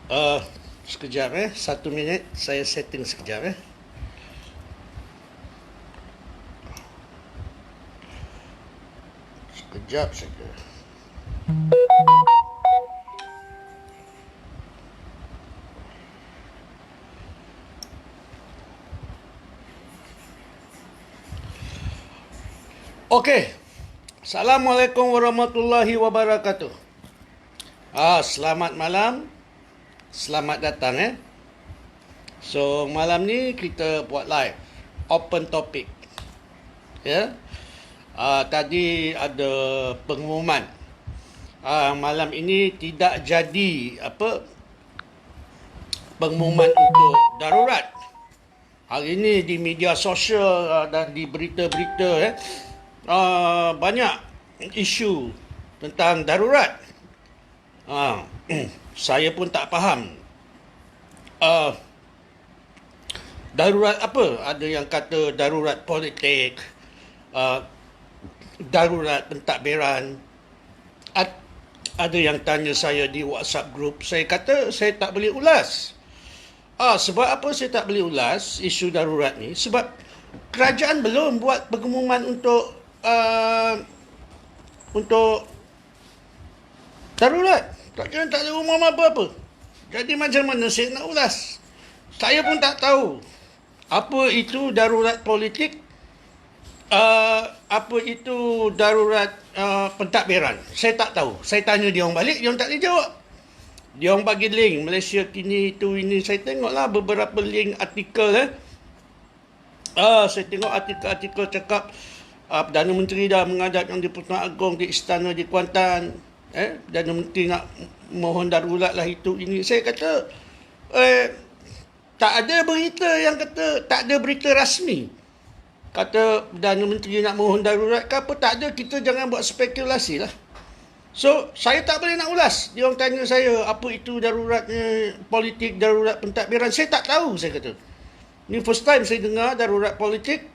Uh, Sekejap 1 minit saya setting sekejap Sekejap saja. Okey. Assalamualaikum warahmatullahi wabarakatuh. Selamat malam. Selamat datang So malam ni kita buat live open topic. Tadi ada pengumuman. Malam ini tidak jadi pengumuman untuk darurat. Hari ini di media sosial dan di berita-berita banyak isu tentang darurat. Saya pun tak faham. Darurat apa? Ada yang kata darurat politik, darurat pentadbiran. Ada yang tanya saya di WhatsApp group. Saya kata saya tak boleh ulas. Sebab apa saya tak boleh ulas isu darurat ni? Sebab kerajaan belum buat pengumuman untuk darurat. Tak ada umum apa-apa. Jadi macam mana saya nak ulas? Saya pun tak tahu apa itu darurat politik, apa itu darurat pentadbiran. Saya tak tahu. Saya tanya dia orang balik, dia orang tak boleh jawab. Dia orang bagi link Malaysia Kini itu ini. Saya tengoklah beberapa link artikel saya tengok artikel-artikel cakap Perdana Menteri dah menghadap Yang di-Pertuan Agong di istana di Kuantan. Perdana Menteri nak mohon darurat lah itu ini. Saya kata tak ada berita yang kata, tak ada berita rasmi kata Perdana Menteri nak mohon darurat ke apa. Tak ada. Kita jangan buat spekulasi lah. So saya tak boleh nak ulas. Dia orang tanya saya apa itu darurat politik, darurat pentadbiran. Saya tak tahu, saya kata. Ni first time saya dengar darurat politik.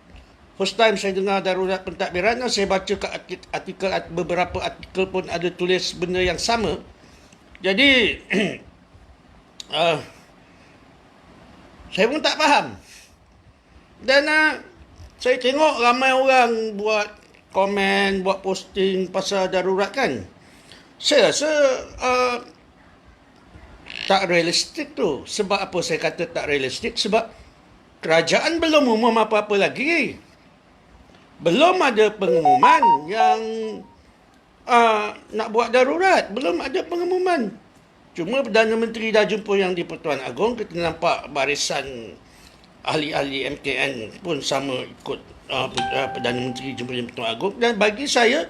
First time saya dengar darurat pentadbiran. Saya baca kat artikel, beberapa artikel pun ada tulis benda yang sama. Jadi saya pun tak faham. Dan saya tengok ramai orang buat komen, buat posting pasal darurat kan. Saya rasa tak realistik tu. Sebab apa saya kata tak realistik? Sebab kerajaan belum umum apa-apa lagi. Belum ada pengumuman yang nak buat darurat. Belum ada pengumuman. Cuma Perdana Menteri dah jumpa Yang di-Pertuan Agong. Kita nampak barisan ahli-ahli MKN pun sama ikut Perdana Menteri jumpa Yang di-Pertuan Agong. Dan bagi saya,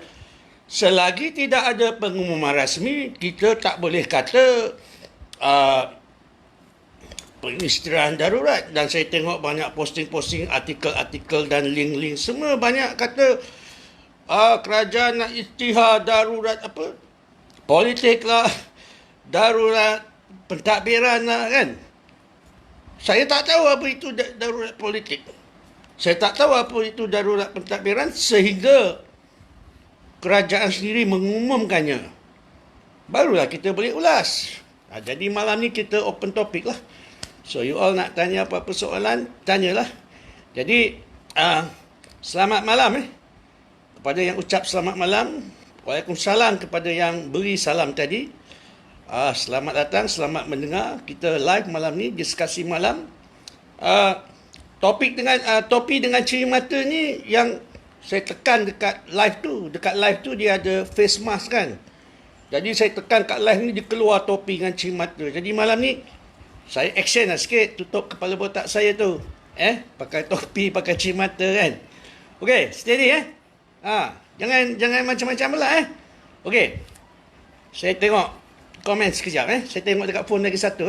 selagi tidak ada pengumuman rasmi, kita tak boleh kata pengisytiharan darurat. Dan saya tengok banyak posting-posting artikel-artikel dan link-link semua banyak kata kerajaan nak isytihar darurat apa politik lah, darurat pentadbiran lah kan. Saya tak tahu apa itu darurat politik, saya tak tahu apa itu darurat pentadbiran sehingga kerajaan sendiri mengumumkannya, barulah kita boleh ulas. Jadi malam ni kita open topic lah. So you all nak tanya apa-apa soalan, tanyalah. Jadi selamat malam kepada yang ucap selamat malam. Waalaikumsalam kepada yang beri salam tadi. Selamat datang, selamat mendengar. Kita live malam ni, diskusi malam. Topi dengan ciri mata ni yang saya tekan dekat live tu. Dekat live tu dia ada face mask kan. Jadi saya tekan kat live ni, dia keluar topi dengan ciri mata. Jadi malam ni saya action lah sikit, tutup kepala botak saya tu. Pakai topi, pakai ciri mata kan. Okey, steady Jangan macam-macam pula Okey. Saya tengok komen sekejap Saya tengok dekat phone lagi satu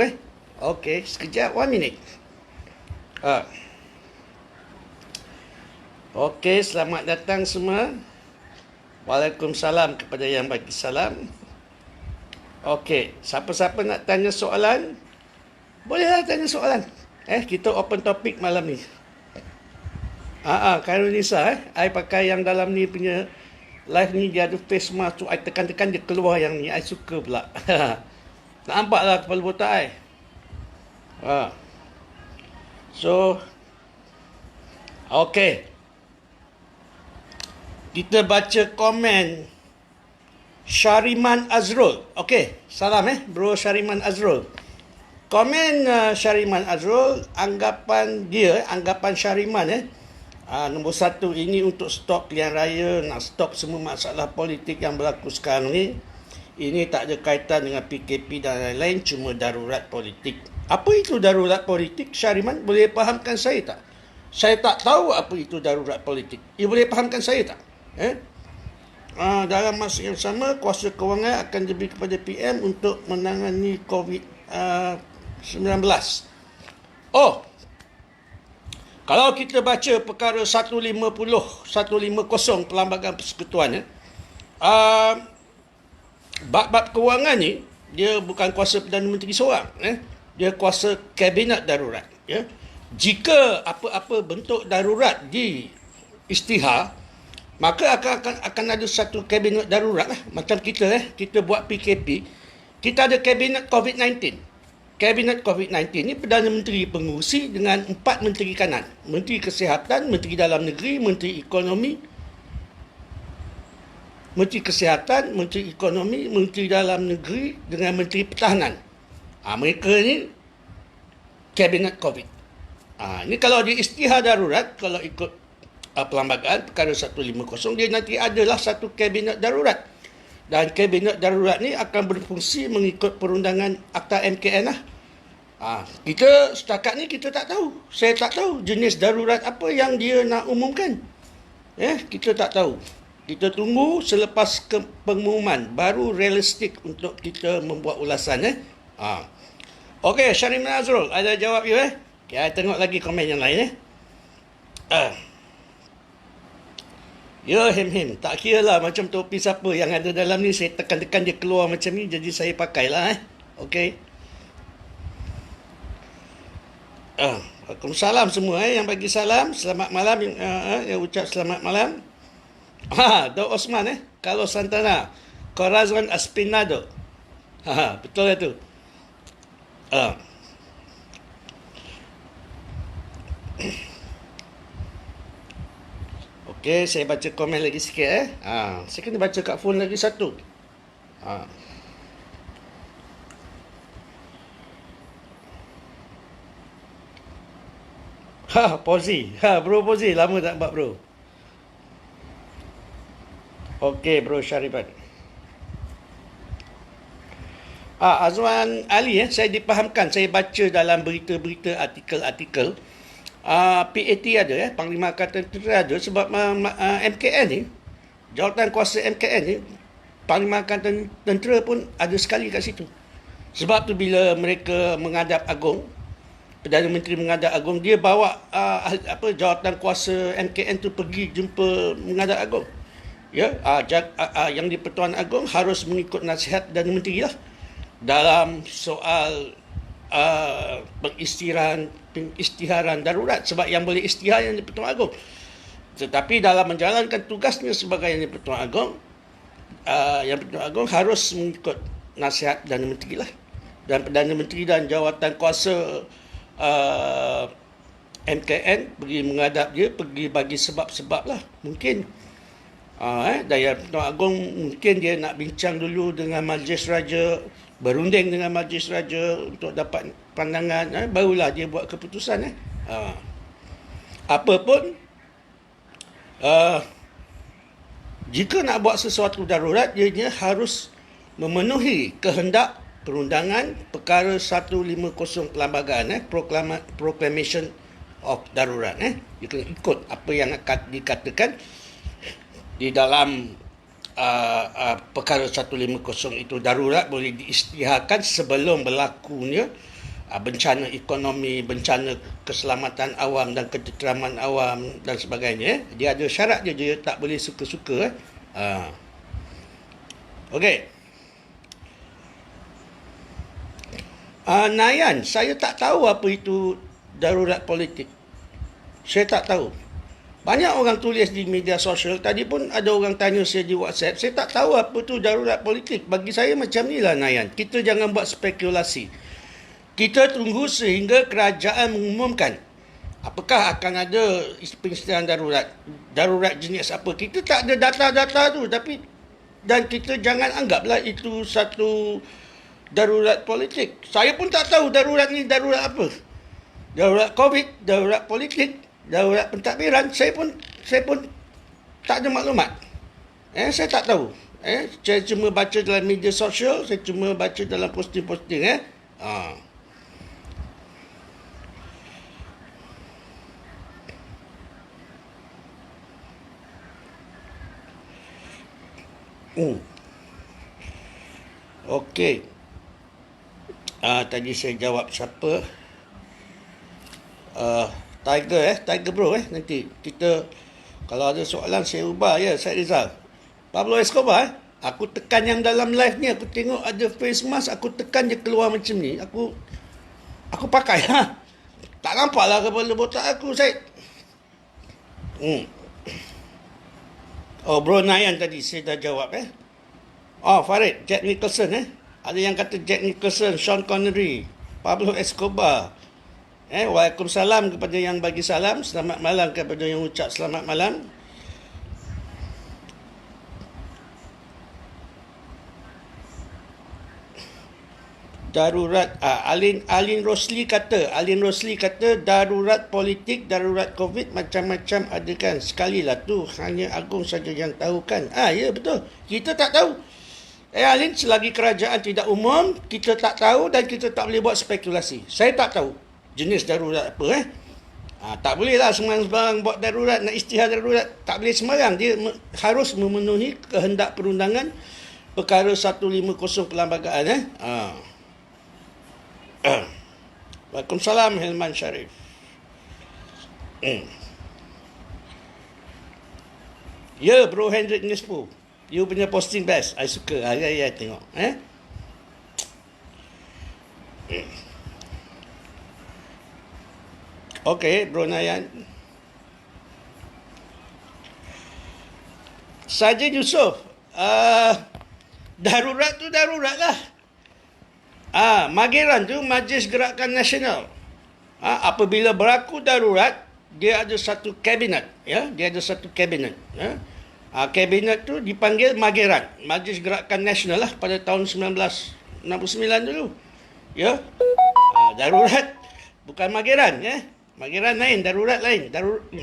Okey, sekejap, 1 minit. Okey, selamat datang semua. Waalaikumsalam kepada yang bagi salam. Okey, siapa-siapa nak tanya soalan, bolehlah tanya soalan. Kita open topic malam ni. Kairunisa I pakai yang dalam ni punya live ni, dia ada face mask tu. I tekan-tekan dia keluar yang ni. I suka pula. Nak nampak lah kepala botak Ha. So, okey. Kita baca komen Syariman Azrul. Okey, salam bro Syariman Azrul. Komen Syariman Azrul, anggapan Syariman nombor satu, ini untuk stok pilihan raya, nak stok semua masalah politik yang berlaku sekarang ni. Ini tak ada kaitan dengan PKP dan lain-lain, cuma darurat politik. Apa itu darurat politik, Syariman? Boleh fahamkan saya tak? Saya tak tahu apa itu darurat politik. You boleh fahamkan saya tak? Dalam masa yang sama, kuasa kewangan akan diberi kepada PM untuk menangani COVID-19. Kalau kita baca perkara 150 Perlembagaan Persekutuan, bab-bab kewangan ni dia bukan kuasa Perdana Menteri seorang, dia kuasa kabinet darurat. Jika apa-apa bentuk darurat di isytihar, maka akan ada satu kabinet darurat lah. Macam kita buat PKP, kita ada kabinet COVID-19. Kabinet COVID-19 ni Perdana Menteri pengurusi dengan 4 menteri kanan. Menteri Kesihatan, Menteri Dalam Negeri, Menteri Ekonomi, Menteri Dalam Negeri dengan Menteri Pertahanan. Mereka ni kabinet COVID. Ini kalau di isytihar darurat, kalau ikut perlembagaan perkara 150, dia nanti adalah satu kabinet darurat. Dan kabinet darurat ni akan berfungsi mengikut perundangan Akta MKN lah. Kita setakat ni kita tak tahu. Saya tak tahu jenis darurat apa yang dia nak umumkan. Kita tak tahu. Kita tunggu selepas pengumuman baru realistik untuk kita membuat ulasan. Okey, Syariman Azrul, ada jawab you Kita tengok lagi komen yang lain Ya, him. Tak kira lah macam topi siapa yang ada dalam ni. Saya tekan-tekan dia keluar macam ni. Jadi saya pakailah. Okey. Waalaikumsalam semua yang bagi salam. Selamat malam. Yang ucap selamat malam. Daud Osman Carlos Santana. Corazon Espinado. Betul lah tu. Okey, saya baca komen lagi sikit saya kena baca kat phone lagi satu. Pozi. Bro Pozi, lama tak buat bro. Okey, bro Syariban. Azwan Ali saya dipahamkan, saya baca dalam berita-berita, artikel-artikel. PAT ada Panglima Angkatan Tentera ada, sebab MKN ni, jawatan kuasa MKN ni, Panglima Angkatan Tentera pun ada sekali kat situ. Sebab tu bila mereka menghadap agung, Perdana Menteri menghadap agung, dia bawa jawatan kuasa MKN tu pergi jumpa menghadap agung. Yang di Pertuan Agong harus mengikut nasihat Perdana Menteri lah dalam soal pengisytiharan darurat, sebab yang boleh isytihar yang di Pertuan Agong. Tetapi dalam menjalankan tugasnya sebagai yang di Pertuan Agong, yang Pertuan Agong harus mengikut nasihat Perdana Menteri lah. Dan Perdana Menteri dan jawatan kuasa MKN pergi menghadap dia, pergi bagi sebab-sebab lah. Mungkin Daya Pertuan Agong mungkin dia nak bincang dulu dengan Majlis Raja, berunding dengan Majlis Raja untuk dapat pandangan, barulah dia buat keputusan. Apa pun, jika nak buat sesuatu darurat, dia harus memenuhi kehendak perundangan perkara 150 Perlembagaan, Proclamation of Darurat. Dia kena ikut apa yang akan dikatakan di dalam perkara 150 itu. Darurat boleh diisytiharkan sebelum berlakunya bencana ekonomi, bencana keselamatan awam dan ketenteraman awam dan sebagainya. Dia ada syarat dia tak boleh suka-suka. Okey. Nayan, saya tak tahu apa itu darurat politik. Saya tak tahu. Banyak orang tulis di media sosial. Tadi pun ada orang tanya saya di WhatsApp. Saya tak tahu apa tu darurat politik. Bagi saya macam ni lah, Nayan. Kita jangan buat spekulasi. Kita tunggu sehingga kerajaan mengumumkan apakah akan ada pengisytiharan darurat. Darurat jenis apa. Kita tak ada data-data tu, tapi dan kita jangan anggaplah itu satu darurat politik. Saya pun tak tahu darurat ni darurat apa. Darurat COVID, darurat politik, darurat pentadbiran, saya pun tak ada maklumat. Saya tak tahu. Saya cuma baca dalam media sosial, saya cuma baca dalam posting-posting. Okey. Tadi saya jawab siapa? Tiger bro nanti kita kalau ada soalan saya ubah ya, saya Rizal. Pablo Escobar aku tekan yang dalam live ni, aku tengok ada face mask, aku tekan dia keluar macam ni. Aku pakai Tak nampaklah kepala botak aku, Syed. Bro Nayan tadi saya dah jawab Farid, Jack Nicholson Ada yang kata Jack Nicholson, Sean Connery, Pablo Escobar. Waalaikumsalam kepada yang bagi salam. Selamat malam kepada yang ucap selamat malam. Darurat Alin Rosli kata darurat politik, darurat COVID macam-macam ada kan. Sekalilah tu hanya Agong saja yang tahu kan. Ya betul. Kita tak tahu. Alin, selagi kerajaan tidak umum, kita tak tahu dan kita tak boleh buat spekulasi. Saya tak tahu jenis darurat apa tak boleh lah sembarang buat darurat, nak isytihar darurat. Tak boleh sembarang. Dia harus memenuhi kehendak perundangan perkara 150 perlembagaan Waalaikumsalam Hilman Sharif. Ya bro Hendrik Nispo, you punya posting best. I suka. Ya tengok. Okey, Bro Nayan. Saja Yusof, darurat tu darurat lah. Mageran tu Majlis Gerakan Nasional. Apabila berlaku darurat, dia ada satu kabinet. Dia ada satu kabinet. Kabinet tu dipanggil Mageran, Majlis Gerakan Nasional lah, pada tahun 1969 dulu. Darurat bukan Mageran. Mageran lain, darurat lain.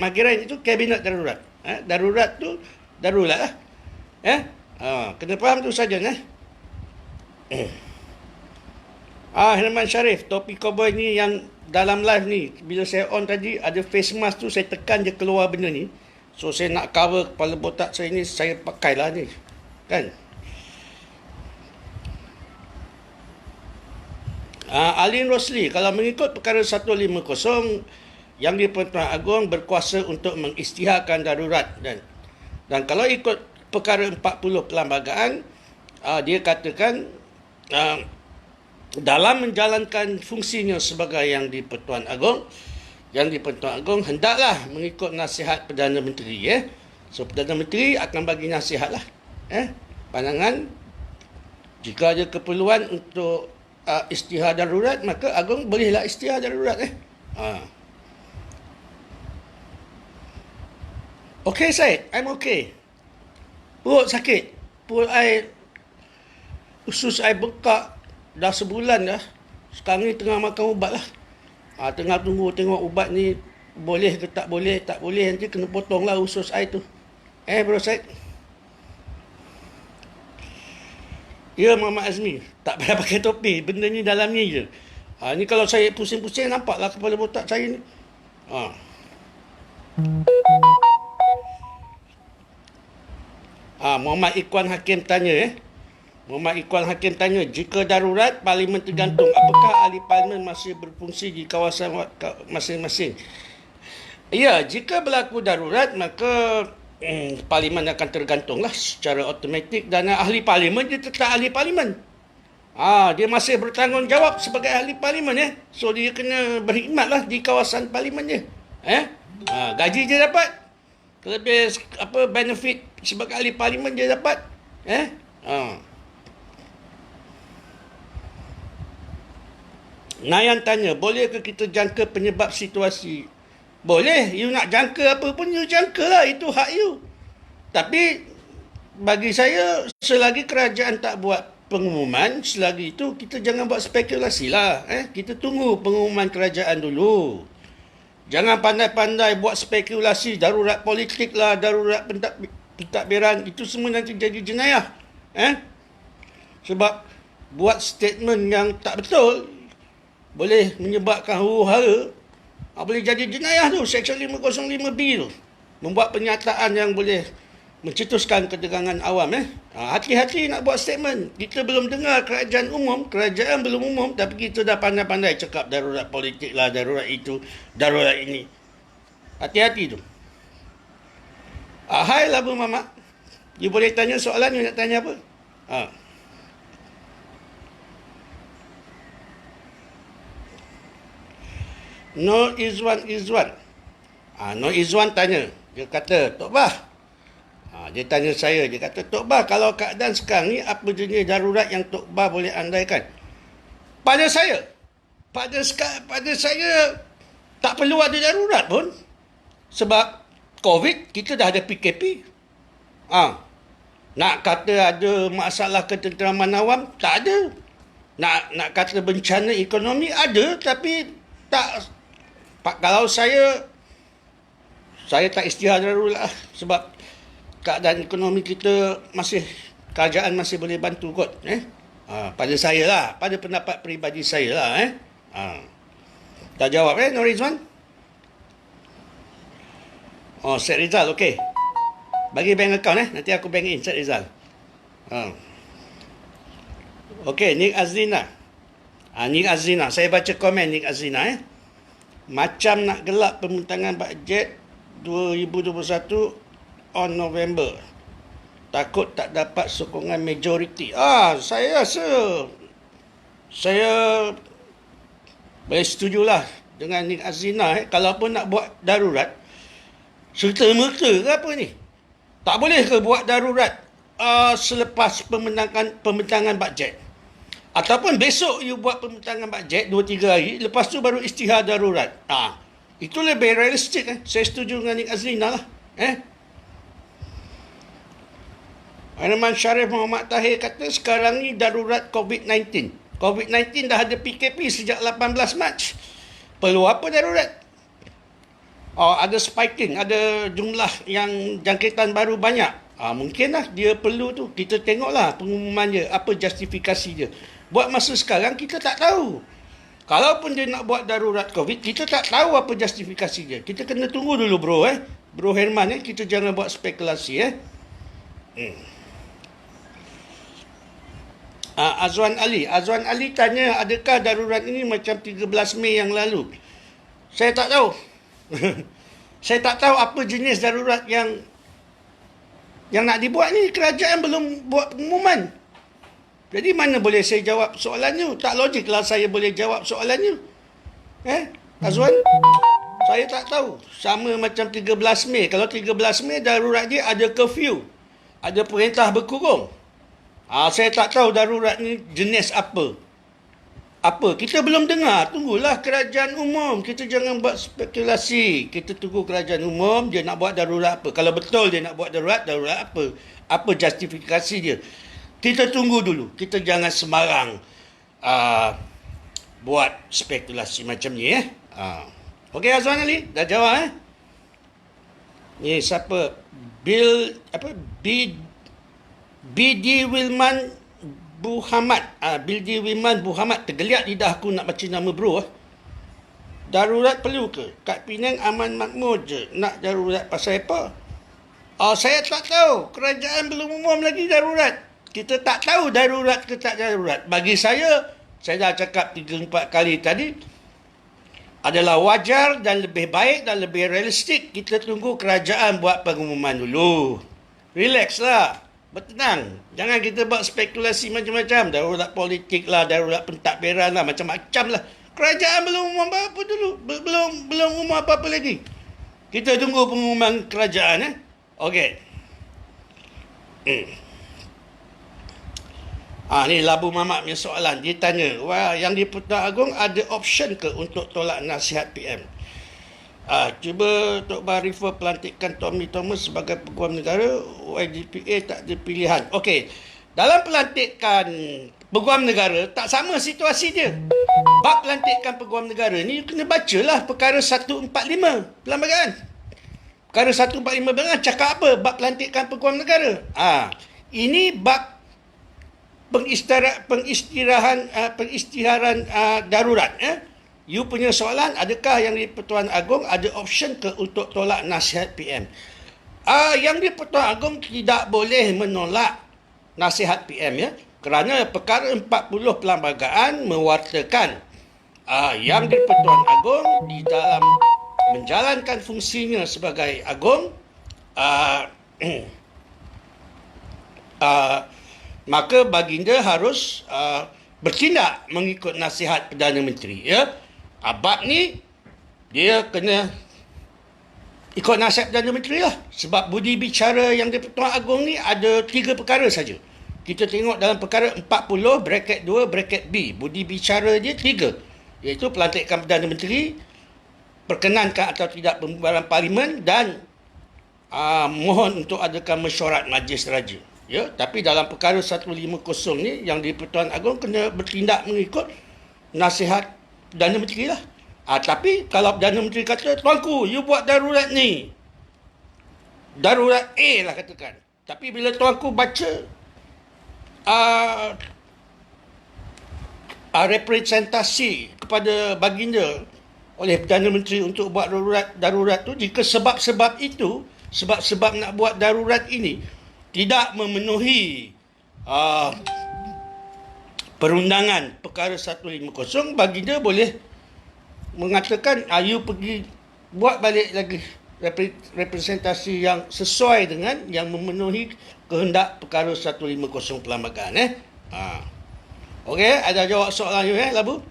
Mageran itu kabinet darurat. Darurat tu darurat lah. Kena faham tu saja. Hilman Sharif, topi cowboy ni yang dalam live ni, bila saya on tadi, ada face mask tu, saya tekan je keluar benda ni. So saya nak cover kepala botak saya ni, saya pakailah ni. Kan? Alin Rosli, kalau mengikut perkara 150 yang di-Pertuan Agong berkuasa untuk mengisytiharkan darurat, dan kalau ikut perkara 40 perlembagaan, dia katakan dalam menjalankan fungsinya sebagai yang di-Pertuan Agong, hendaklah mengikut nasihat Perdana Menteri. So Perdana Menteri akan bagi nasihat lah, pandangan. Jika ada keperluan untuk isytihar darurat, maka Agong bolehlah isytihar darurat. Okey Syed, I'm okay. Perut sakit, perut I, usus I bekak dah sebulan dah. Sekarang ni tengah makan ubat lah. Tengah tunggu tengok ubat ni boleh ke tak boleh. Tak boleh nanti kena potong lah usus I tu. Bro Syed. Ya Muhammad Azmi, tak payah pakai topi, benda ni dalam ni je. Ni kalau saya pusing-pusing, nampaklah kepala botak saya ni. Muhammad Ikhwan Hakim tanya Muhammad Ikhwan Hakim tanya, jika darurat parlimen tergantung, apakah ahli parlimen masih berfungsi di kawasan masing-masing? Ya, jika berlaku darurat, maka parlimen akan tergantunglah secara automatik, dan ahli parlimen dia tetap ahli parlimen. Dia masih bertanggungjawab sebagai ahli parlimen. So dia kena berkhidmatlah di kawasan parlimen dia. Gaji dia dapat, lebih benefit sebagai ahli parlimen dia dapat. Nayan tanya, boleh ke kita jangka penyebab situasi? Boleh, you nak jangka apa pun you jangka lah, itu hak you. Tapi bagi saya, selagi kerajaan tak buat pengumuman, selagi itu kita jangan buat spekulasi lah. Kita tunggu pengumuman kerajaan dulu. Jangan pandai-pandai buat spekulasi, darurat politik lah, darurat pentadbiran, itu semua nanti jadi jenayah. Sebab buat statement yang tak betul, boleh menyebabkan huru-hara, boleh jadi jenayah tu, Seksyen 505B tu. Membuat pernyataan yang boleh mencetuskan ketegangan awam. Hati-hati nak buat statement. Kita belum dengar kerajaan belum umum, tapi kita dah pandai-pandai cakap darurat politik lah, darurat itu, darurat ini. Hati-hati tu. Hai Labu Mamak. You boleh tanya soalan, you nak tanya apa? No Izwan. No Izwan tanya. Dia kata, Tok Bah. Dia tanya saya. Dia kata, Tok Bah, kalau keadaan sekarang ni, apa jenis darurat yang Tok Bah boleh andaikan? Pada saya, tak perlu ada darurat pun. Sebab COVID, kita dah ada PKP. Nak kata ada masalah ketenteraman awam, tak ada. Nak kata bencana ekonomi, ada. Tapi tak. Kalau saya tak isytihar darurat lah. Sebab keadaan ekonomi kita kerajaan masih boleh bantu kot. Pada saya lah, pada pendapat peribadi saya lah. Dah jawab Nur Rizwan? Set result, okey. Bagi bank account nanti aku bank in set result. Okey, Nik Azrina. Nik Azrina, saya baca komen Nik Azrina. Macam nak gelap pembintangan bajet 2021 on November. Takut tak dapat sokongan majoriti. Saya rasa saya boleh setujulah dengan Nik Azrina. Kalaupun nak buat darurat, serta-merta ke apa ni? Tak boleh ke buat darurat selepas pembintangan bajet? Ataupun besok you buat pembintangan bajet 2-3 hari, lepas tu baru isytihar darurat. Itu lebih realistik. Saya setuju dengan Nik Azrina lah. Aiman Syarif Muhammad Tahir kata sekarang ni darurat COVID-19. COVID-19 dah ada PKP sejak 18 Mac. Perlu apa darurat? Ada spiking, ada jumlah yang jangkitan baru banyak. Mungkinlah dia perlu tu. Kita tengoklah pengumuman dia, apa justifikasi dia. Buat masa sekarang kita tak tahu. Kalaupun dia nak buat darurat COVID, kita tak tahu apa justifikasi dia. Kita kena tunggu dulu bro. Bro Herman, kita jangan buat spekulasi. Azwan Ali tanya, adakah darurat ini macam 13 Mei yang lalu? Saya tak tahu. Saya tak tahu apa jenis darurat yang nak dibuat ni. Kerajaan belum buat pengumuman. Jadi mana boleh saya jawab soalannya? Tak logik lah saya boleh jawab soalannya. Azwan? Saya tak tahu. Sama macam 13 Mei. Kalau 13 Mei darurat dia ada curfew. Ada perintah berkurung. Saya tak tahu darurat ni jenis apa. Kita belum dengar. Tunggulah kerajaan umum. Kita jangan buat spekulasi. Kita tunggu kerajaan umum. Dia nak buat darurat apa. Kalau betul dia nak buat darurat apa? Apa justifikasi dia? Kita tunggu dulu. Kita jangan sembarang buat spekulasi macam ni. Okey Azwan Ali. Dah jawab Ni siapa? BD Wilman Buhamad. BD Wilman Buhamad. Tergeliat lidah aku nak baca nama bro. Darurat perlu ke? Kat Penang aman makmur je. Nak darurat pasal apa? Saya tak tahu. Kerajaan belum umum lagi darurat. Kita tak tahu darurat ke tak darurat. Bagi saya dah cakap 3-4 kali tadi, adalah wajar dan lebih baik dan lebih realistik kita tunggu kerajaan buat pengumuman dulu. Relax lah. Bertenang. Jangan kita buat spekulasi macam-macam. Darurat politik lah, darurat pentadbiran lah, macam-macam lah. Kerajaan belum umum apa-apa dulu. Belum umum apa-apa lagi. Kita tunggu pengumuman kerajaan. Okey. Ni Labu Mamat punya soalan. Dia tanya, wah, yang di Pertuan Agong ada option ke untuk tolak nasihat PM? Cuba Tok Bar refer pelantikan Tommy Thomas sebagai Peguam Negara, YGPA tak ada pilihan. Okey, dalam pelantikan Peguam Negara, tak sama situasi dia. Bab pelantikan Peguam Negara ni, kena bacalah perkara 145 Perlembagaan. Perkara 145 Perlembagaan cakap apa? Bab pelantikan Peguam Negara. Ini bab pengisytiharan darurat. You punya soalan, adakah yang di Pertuan Agong ada option ke untuk tolak nasihat PM? Yang di Pertuan Agong tidak boleh menolak nasihat PM, ya, kerana perkara 40 perlembagaan mewartakan yang di Pertuan Agong di dalam menjalankan fungsinya sebagai Agong, maka baginda harus bertindak mengikut nasihat Perdana Menteri, ya. Bab ni dia kena ikut nasihat Perdana Menteri lah. Sebab budi bicara yang di Pertuan Agong ni ada 3 perkara saja. Kita tengok dalam perkara 40 bracket 2 bracket B, budi bicara dia 3, iaitu pelantikan Perdana Menteri, perkenankan atau tidak pembubaran Parlimen, dan mohon untuk adakan mesyuarat Majlis Raja. Ya, tapi dalam perkara 150 ni yang di Pertuan Agong kena bertindak mengikut nasihat Perdana Menteri lah. Tapi kalau Perdana Menteri kata, tuanku, you buat darurat ni, darurat A lah katakan. Tapi bila tuanku baca representasi kepada baginda oleh Perdana Menteri untuk buat darurat tu, jika sebab-sebab itu, sebab-sebab nak buat darurat ini tidak memenuhi perundangan perkara 150, baginda boleh mengatakan, you pergi buat balik lagi representasi yang sesuai dengan yang memenuhi kehendak perkara 150 perlembagaan. Okey, ada jawab soalan you, Labu?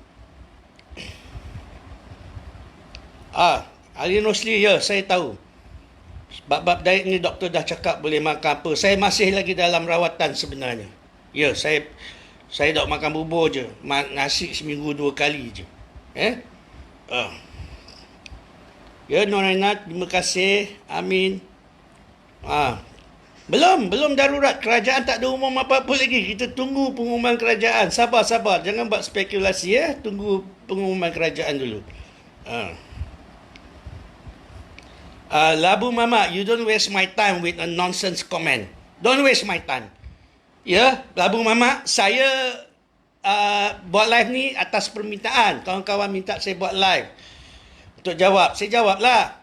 Ali Nosli, ya, saya tahu. Bab-bab diet ni doktor dah cakap boleh makan apa. Saya masih lagi dalam rawatan sebenarnya. Ya, saya dok makan bubur je. Nasi seminggu 2 kali je. Ya, Noraina, terima kasih. Amin. Belum darurat. Kerajaan tak ada umum apa-apa lagi. Kita tunggu pengumuman kerajaan. Sabar. Jangan buat spekulasi, ya. Tunggu pengumuman kerajaan dulu. Labu Mamat, you don't waste my time with a nonsense comment. Don't waste my time. Ya, Labu Mamat, saya buat live ni atas permintaan. Kawan-kawan minta saya buat live untuk jawab. Saya jawablah.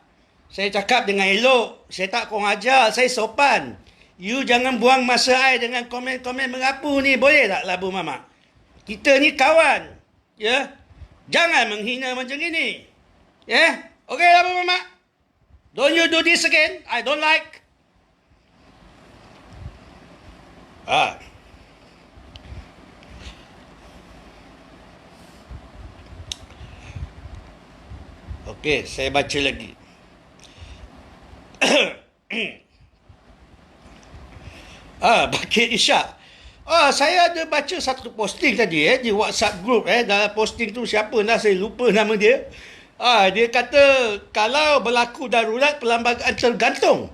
Saya cakap dengan elok. Saya tak kurang ajar. Saya sopan. You jangan buang masa saya dengan komen-komen mengapu ni. Boleh tak, Labu Mamat? Kita ni kawan. Ya. Jangan menghina macam ini. Ya. Okey, Labu Mamat. Don't you do this again? I don't like. Okey, saya baca lagi. Bakit Isyak. Saya ada baca satu posting tadi di WhatsApp group. Dalam posting tu siapa dah, saya lupa nama dia. Dia kata kalau berlaku darurat perlembagaan tergantung.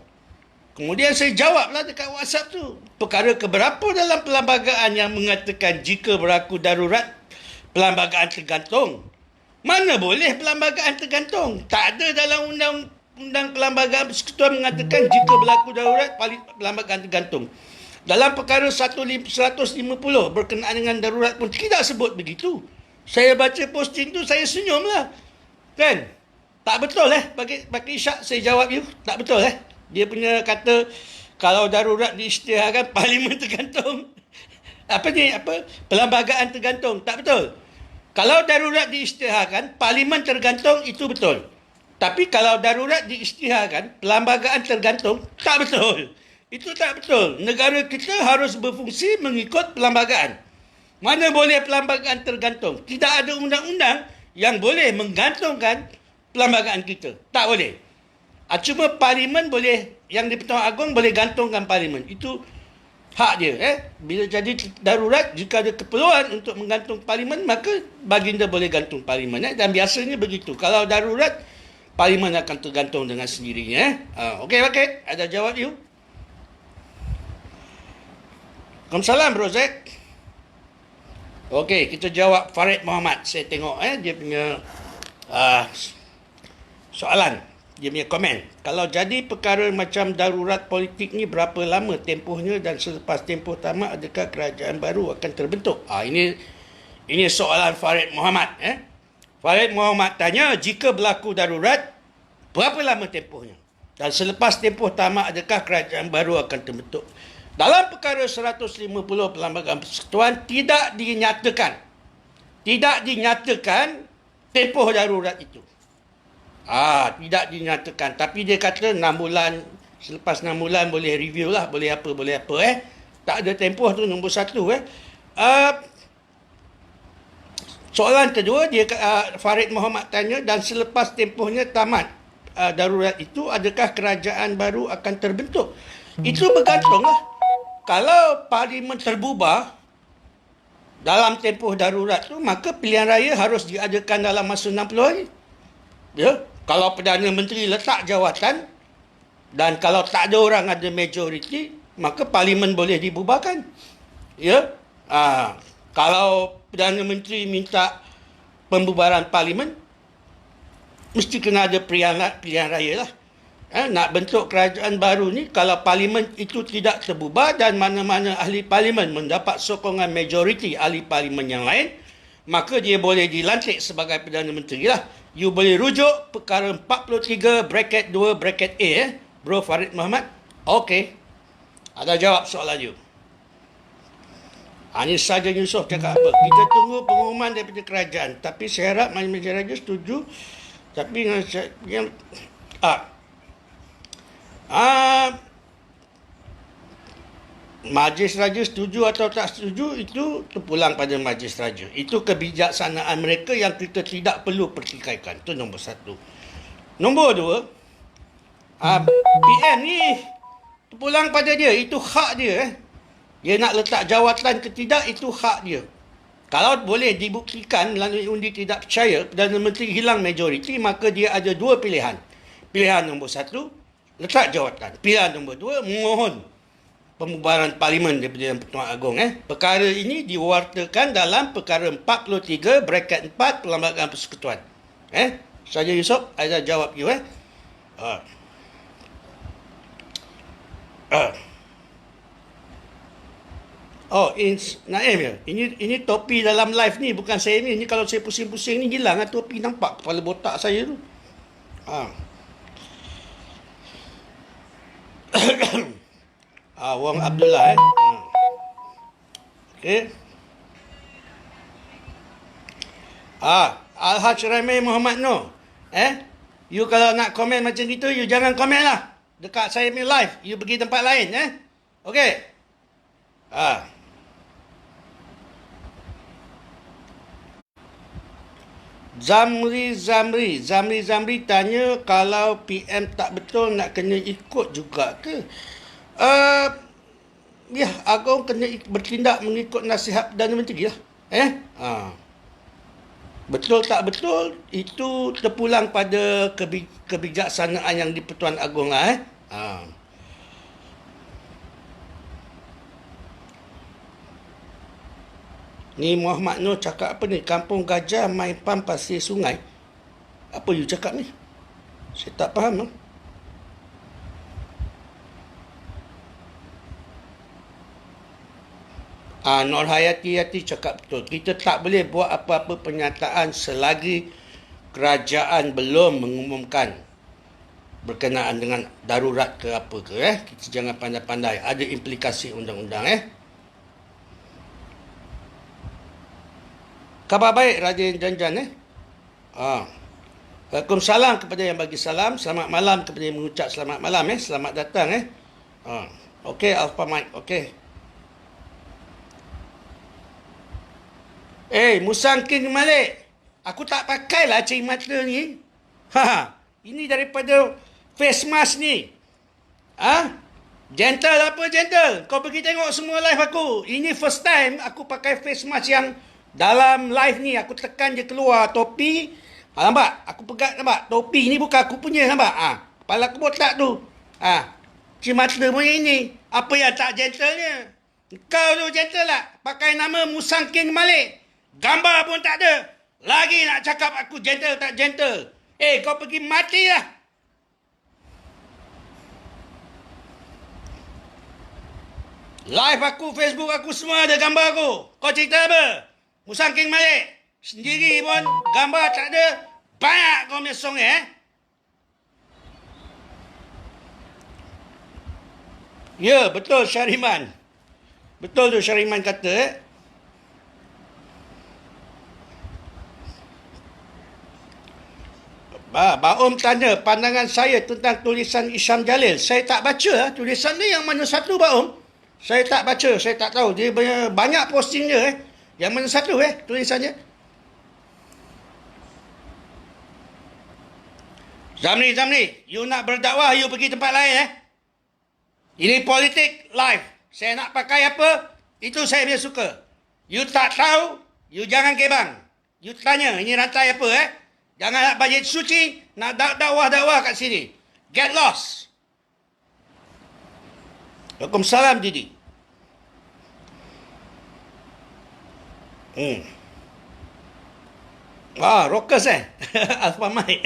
Kemudian saya jawablah dekat WhatsApp tu. Perkara keberapa dalam perlembagaan yang mengatakan jika berlaku darurat perlembagaan tergantung? Mana boleh perlembagaan tergantung? Tak ada dalam undang perlembagaan persekutuan mengatakan jika berlaku darurat perlembagaan tergantung. Dalam perkara 150 berkenaan dengan darurat pun tidak sebut begitu. Saya baca posting tu, saya senyumlah. Kan? Tak betul bagi Isyak, saya jawab you. Tak betul Dia punya kata kalau darurat diisytiharkan Parlimen tergantung. Perlembagaan tergantung. Tak betul. Kalau darurat diisytiharkan Parlimen tergantung, itu betul. Tapi kalau darurat diisytiharkan perlembagaan tergantung, tak betul. Itu tak betul. Negara kita harus berfungsi mengikut perlembagaan. Mana boleh perlembagaan tergantung? Tidak ada undang-undang yang boleh menggantungkan perlembagaan kita. Tak boleh. Cuma Parlimen boleh, yang di Pertuan Agong boleh gantungkan Parlimen. Itu Hak dia. Bila jadi darurat, jika ada keperluan untuk menggantung parlimen, maka baginda boleh gantung parlimen. Dan biasanya begitu. Kalau darurat, parlimen akan tergantung dengan sendirinya. Okey, ada jawab you? Waalaikumsalam, Bro Zack. Okey, kita jawab Farid Muhammad. Saya tengok dia punya soalan. Dia punya komen. Kalau jadi perkara macam darurat politik ni, berapa lama tempohnya dan selepas tempoh tamat adakah kerajaan baru akan terbentuk? Ini soalan Farid Muhammad. Farid Muhammad tanya, jika berlaku darurat, berapa lama tempohnya? Dan selepas tempoh tamat adakah kerajaan baru akan terbentuk? Dalam perkara 150 Perlembagaan Persekutuan tidak dinyatakan tempoh darurat itu. Tidak dinyatakan. Tapi dia kata 6 bulan, selepas 6 bulan boleh review lah, boleh apa. Tak ada tempoh tu, nombor 1. Soalan kedua, Farid Muhammad tanya, dan selepas tempohnya tamat darurat itu, adakah kerajaan baru akan terbentuk? Itu bergantung lah. Kalau parlimen terbubar dalam tempoh darurat tu, maka pilihan raya harus diadakan dalam masa 60 hari. Kalau Perdana Menteri letak jawatan dan kalau tak ada orang ada majoriti, maka parlimen boleh dibubarkan. Kalau Perdana Menteri minta pembubaran parlimen, mesti kena ada pilihan raya lah. Nak bentuk kerajaan baru ni, kalau parlimen itu tidak terbubar dan mana-mana ahli parlimen mendapat sokongan majoriti ahli parlimen yang lain, maka dia boleh dilantik sebagai Perdana Menteri lah. You boleh rujuk perkara 43 bracket 2 bracket A, Bro Farid Muhammad. Okey. Ada jawab soalan you. Ini saja Yusof cakap apa. Kita tunggu pengumuman daripada kerajaan. Tapi saya harap Majlis Raja setuju. Tapi Majlis Raja setuju atau tak setuju, itu terpulang pada Majlis Raja. Itu kebijaksanaan mereka yang kita tidak perlu pertikaikan. Itu nombor 1. Nombor 2, PM ni terpulang pada dia. Itu hak dia. Dia nak letak jawatan ke tidak, itu hak dia. Kalau boleh dibuktikan melalui undi tidak percaya, Perdana Menteri hilang majoriti, maka dia ada 2 pilihan. Pilihan nombor 1, letak jawatan. Pilihan nombor 2, memohon pembubaran parlimen daripada Yang Pertuan Agong. Perkara ini diwartakan dalam perkara 43 bracket 4 Perlembagaan Persekutuan. Saja Yusof, ada jawab you. Naim ya. Ini topi dalam live ni, bukan saya ni. Ini kalau saya pusing-pusing ni hilang topi, nampak kepala botak saya tu. Wang Abdullah. Okey. Al-Haj Ramai Muhammad Noor. You kalau nak komen macam gitu, you jangan komen lah dekat saya punya live. You pergi tempat lain. Okey. Zamri tanya, kalau PM tak betul nak kena ikut juga ke? Agong kena bertindak mengikut nasihat Perdana Menteri lah. Betul tak betul, itu terpulang pada kebijaksanaan yang di Pertuan Agong lah. Ni Muhammad Noor cakap apa ni? Kampung Gajah main pam pasir sungai. Apa you cakap ni? Saya tak faham. Nur Hayati cakap betul. Kita tak boleh buat apa-apa pernyataan selagi kerajaan belum mengumumkan berkenaan dengan darurat ke apa ke. Kita jangan pandai-pandai. Ada implikasi undang-undang. Khabar baik Raden Janjan. Waalaikumsalam kepada yang bagi salam. Selamat malam kepada yang mengucap selamat malam. Selamat datang. Okey, Alpha Mike. Okey. Musang King Malik. Aku tak pakailah cermin mata ni. Ini daripada face mask ni. Gentle apa gentle? Kau pergi tengok semua live aku. Ini first time aku pakai face mask yang dalam live ni. Aku tekan je keluar topi. Nampak? Aku pegang, nampak? Topi ni bukan aku punya, nampak? Kepala aku botak tu. Cik mata punya ini. Apa yang tak gentlenya? Kau tu gentle lah. Pakai nama Musang King Malik. Gambar pun tak ada. Lagi nak cakap aku gentle tak gentle. Kau pergi mati lah. Live aku, Facebook aku semua ada gambar aku. Kau cerita apa? Musang King Malik. Sendiri pun gambar tak ada. Banyak kau punya song Ya, betul Syariman. Betul tu Syariman kata Om tanya pandangan saya tentang tulisan Isyam Jalil. Saya tak baca tulisan ni yang mana satu Om? Saya tak baca, saya tak tahu. Dia banyak posting dia Yang mana satu tulisannya? Zamri, you nak berdakwah, you pergi tempat lain Ini politik live. Saya nak pakai apa, itu saya punya suka. You tak tahu, you jangan kebang. You tanya, ini rantai apa Jangan nak bajet suci, nak dakwah-dakwah kat sini. Get lost. Waalaikumsalam, Didi. Rockers Alpha Mike.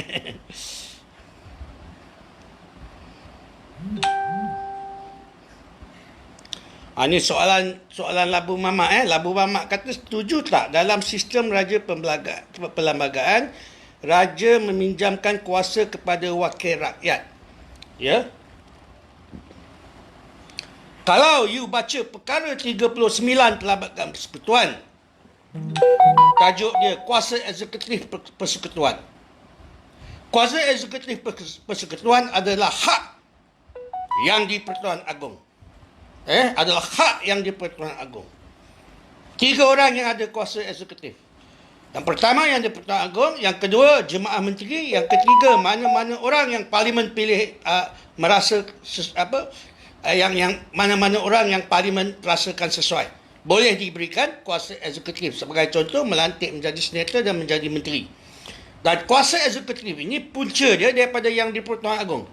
Ini soalan Labu Mamak Labu Mamak kata setuju tak dalam sistem raja perlembagaan raja meminjamkan kuasa kepada wakil rakyat. Ya. Kalau you baca perkara 39 Perlembagaan Persekutuan, tajuk dia kuasa eksekutif persekutuan. Kuasa eksekutif persekutuan adalah hak yang di Pertuan Agong. Adalah hak yang di Pertuan Agong. 3 orang yang ada kuasa eksekutif. Yang pertama yang di Pertuan Agong, yang kedua Jemaah Menteri, yang ketiga mana-mana orang yang Parlimen pilih merasa yang mana-mana orang yang Parlimen rasakan sesuai. Boleh diberikan kuasa eksekutif. Sebagai contoh, melantik menjadi senator dan menjadi menteri. Dan kuasa eksekutif ini punca dia daripada yang di Pertuan Agong.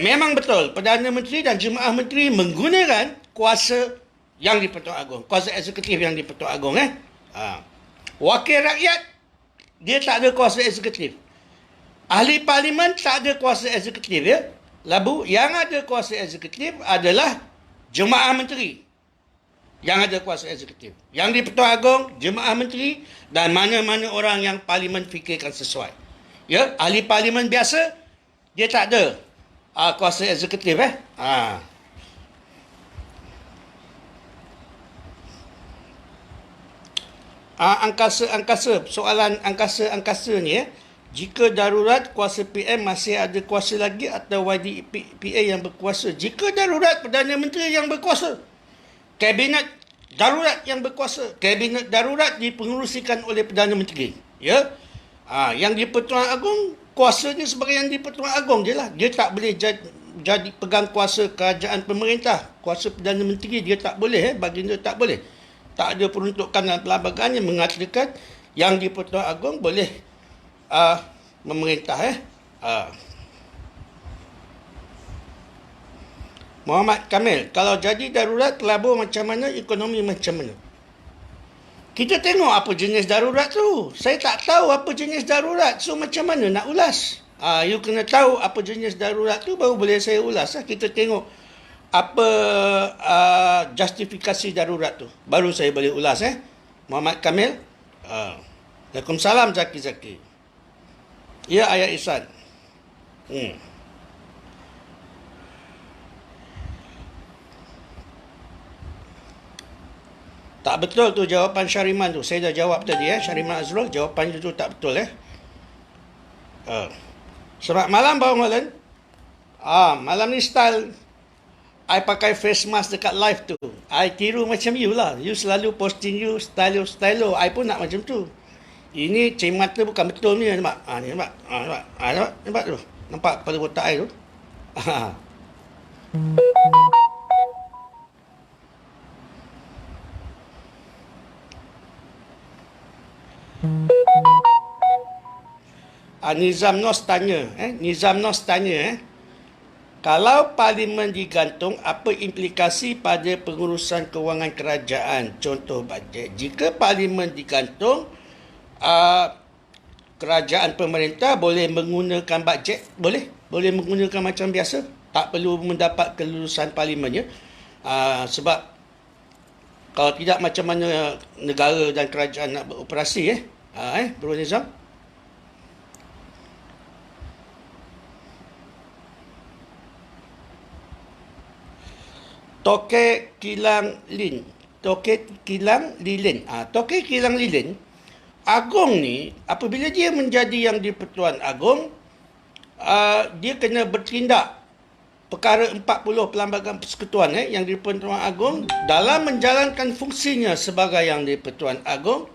Memang betul, Perdana Menteri dan Jemaah Menteri menggunakan kuasa yang di Pertuan Agong. Kuasa eksekutif yang di Pertuan Agong. Wakil rakyat, dia tak ada kuasa eksekutif. Ahli Parlimen tak ada kuasa eksekutif. Labu, yang ada kuasa eksekutif adalah Jemaah Menteri. Yang ada kuasa eksekutif. Yang di Pertuan Agong, Jemaah Menteri dan mana-mana orang yang Parlimen fikirkan sesuai. Ya, ahli Parlimen biasa, dia tak ada kuasa eksekutif. Angkasa, soalan angkasa ni jika darurat kuasa PM masih ada kuasa lagi atau YDPA yang berkuasa? Jika darurat, Perdana Menteri yang berkuasa. Kabinet darurat yang berkuasa. Kabinet darurat dipengerusikan oleh Perdana Menteri. Ya. Yang di Pertuan Agong, kuasanya sebagai yang di Pertuan Agong je lah. Dia tak boleh jadi pegang kuasa kerajaan pemerintah. Kuasa Perdana Menteri dia tak boleh. Baginda tak boleh. Tak ada peruntukan dalam perlembagaan yang mengatakan yang di Pertuan Agong boleh memerintah. Muhammad Kamil, kalau jadi darurat, kelabur macam mana, ekonomi macam mana? Kita tengok apa jenis darurat tu. Saya tak tahu apa jenis darurat. So macam mana nak ulas? You kena tahu apa jenis darurat tu baru boleh saya ulas. Kita tengok apa justifikasi darurat tu. Baru saya boleh ulas. Muhammad Kamil. Waalaikumsalam Zaki. Ya, Ayat Ihsan. Tak betul tu jawapan Syariman tu. Saya dah jawab tadi Syariman Azrul, jawapan tu tak betul Selamat malam Bang Holland. Malam ni style I pakai face mask dekat live tu. I tiru macam you lah. You selalu posting you style. I pun nak macam tu. Ini cik mata bukan betul ni, nampak? Ni nampak. Nampak tu. Nampak kepala botak I tu. Nizam Nos tanya, kalau parlimen digantung, apa implikasi pada pengurusan kewangan kerajaan? Contoh bajet. Jika parlimen digantung, kerajaan pemerintah boleh menggunakan bajet, boleh menggunakan macam biasa, tak perlu mendapat kelulusan parlimen, ya. Sebab kalau tidak, macam mana negara dan kerajaan nak beroperasi, Bro Nizam? Tokek Kilang Lilin. Agong ni, apabila dia menjadi yang di-Pertuan Agong, dia kena bertindak perkara 40 Perlembagaan Persekutuan yang di-Pertuan Agong. Dalam menjalankan fungsinya sebagai yang di-Pertuan Agong,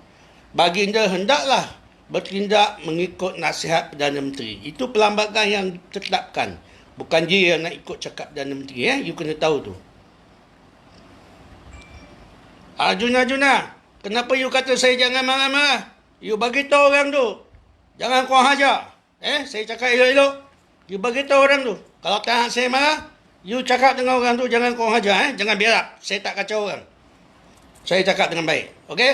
baginda hendaklah bertindak mengikut nasihat Perdana Menteri. Itu perlembagaan yang ditetapkan. Bukan dia yang nak ikut cakap Perdana Menteri. You kena tahu tu. Arjuna, kenapa you kata saya jangan marah-marah? You bagi tahu orang tu. Jangan kurang hajar. Saya cakap elok-elok. You bagi tahu orang tu. Kalau tak saya marah, you cakap dengan orang tu jangan kurang hajar. Jangan biar. Saya tak kacau orang. Saya cakap dengan baik. Okey?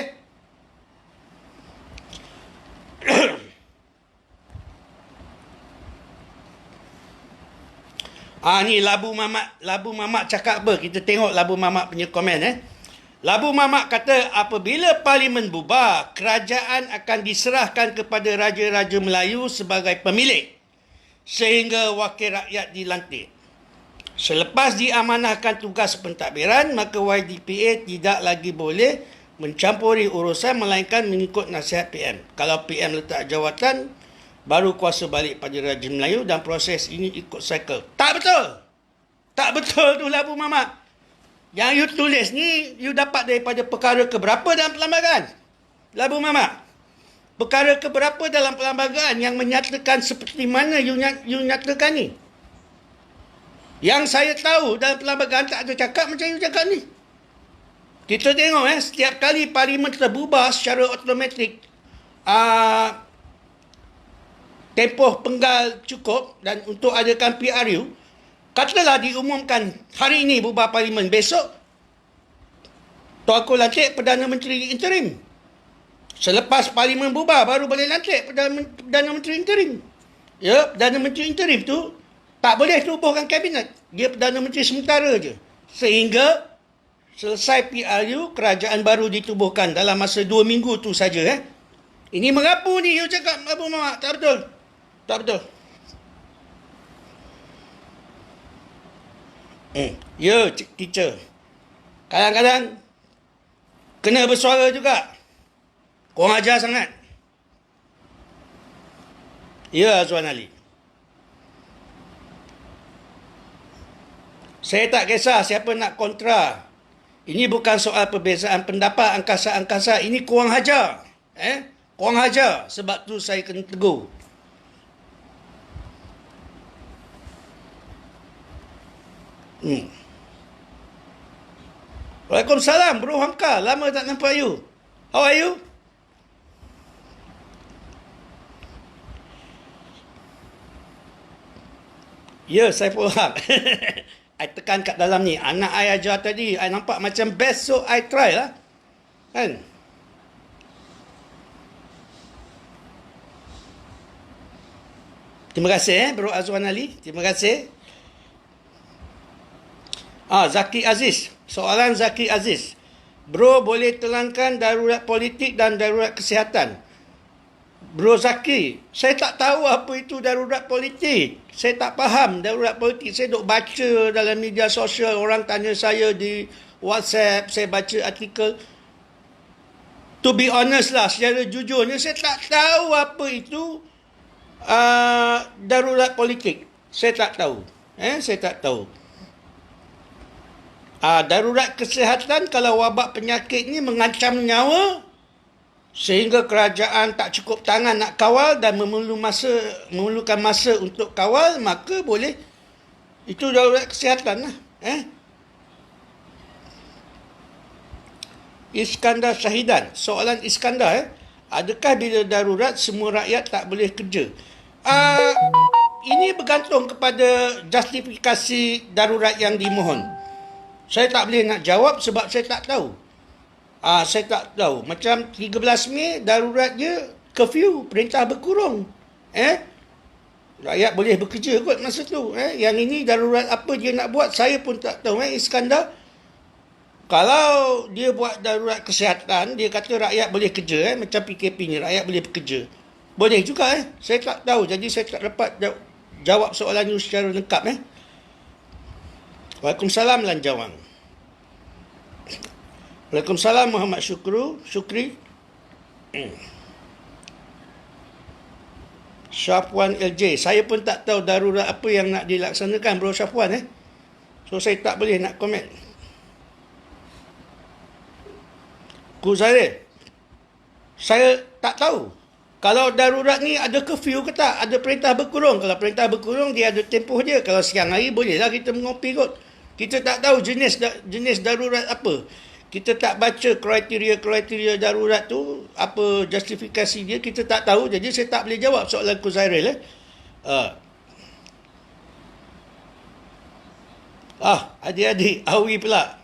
Ni Labu Mamat cakap apa? Kita tengok Labu Mamat punya komen. Labu Mamat kata, apabila parlimen bubar, kerajaan akan diserahkan kepada Raja-Raja Melayu sebagai pemilik, sehingga wakil rakyat dilantik. Selepas diamanahkan tugas pentadbiran, maka YDPA tidak lagi boleh mencampuri urusan melainkan mengikut nasihat PM. Kalau PM letak jawatan, baru kuasa balik pada Raja Melayu dan proses ini ikut cycle. Tak betul! Tak betul tu Labu Mamat. Yang you tulis ni, you dapat daripada perkara keberapa dalam perlembagaan? Labu Mamat. Perkara keberapa dalam perlembagaan yang menyatakan seperti mana you nyatakan ni? Yang saya tahu dalam perlembagaan tak ada cakap macam you cakap ni. Kita tengok setiap kali parlimen terbubar secara automatik, tempoh penggal cukup dan untuk adakan PRU, katalah diumumkan hari ini bubar parlimen, besok Tuanku lantik Perdana Menteri interim. Selepas parlimen bubar baru boleh lantik Perdana Menteri interim. Ya, Perdana Menteri interim tu tak boleh tubuhkan kabinet. Dia Perdana Menteri sementara je. Sehingga selesai PRU, kerajaan baru ditubuhkan dalam masa 2 minggu tu saja. Ini mengapu ni you cakap Abu Mamat. Tak betul. Tak betul. Ya, teacher. Kadang-kadang kena bersuara juga. Korang ajar sangat. Ya, Azwan Ali. Saya tak kisah siapa nak kontra. Ini bukan soal perbezaan pendapat angkasa-angkasa. Ini korang hajar. Korang hajar. Sebab tu saya kena tegur. Waalaikumsalam, Bro Hamka. Lama tak nampak you. How are you? Ya, saya faham. I tekan kat dalam ni. Anak I ajar tadi. I nampak macam best, so I try lah. Kan? Terima kasih Bro Azwan Ali. Terima kasih. Zaki Aziz. Soalan Zaki Aziz. Bro boleh terangkan darurat politik dan darurat kesihatan? Bro Zaki, saya tak tahu apa itu darurat politik. Saya tak faham darurat politik. Saya duk baca dalam media sosial. Orang tanya saya di WhatsApp. Saya baca artikel. To be honest lah, secara jujurnya, saya tak tahu apa itu darurat politik. Saya tak tahu. Saya tak tahu. Darurat kesihatan, kalau wabak penyakit ni mengancam nyawa sehingga kerajaan tak cukup tangan nak kawal dan memerlukan masa untuk kawal, maka boleh Itu darurat kesihatan lah. Iskandar Syahidan. Soalan Iskandar, adakah bila darurat semua rakyat tak boleh kerja? Ini bergantung kepada justifikasi darurat yang dimohon. Saya tak boleh nak jawab sebab saya tak tahu. Saya tak tahu. Macam 13 Mei darurat je curfew, perintah berkurung. Rakyat boleh bekerja kot masa tu. Yang ini darurat apa dia nak buat, saya pun tak tahu. Iskandar, kalau dia buat darurat kesihatan, dia kata rakyat boleh kerja, macam PKP ni, rakyat boleh bekerja. Boleh juga, saya tak tahu. Jadi saya tak dapat jawab soalan you secara lengkap. Waalaikumsalam Lanjawang. Waalaikumsalam Muhammad Syukri. Syafwan LJ. Saya pun tak tahu darurat apa yang nak dilaksanakan, Bro Syafwan. So saya tak boleh nak komen. Kuzairil, saya tak tahu. Kalau darurat ni ada curfew ke tak? Ada perintah berkurung. Kalau perintah berkurung, dia ada tempoh dia. Kalau siang hari, bolehlah kita mengopi kot. Kita tak tahu jenis darurat apa. Kita tak baca kriteria darurat tu, apa justifikasi dia, kita tak tahu. Jadi saya tak boleh jawab soalan Kuzairil. Adik-adik, Awi pula.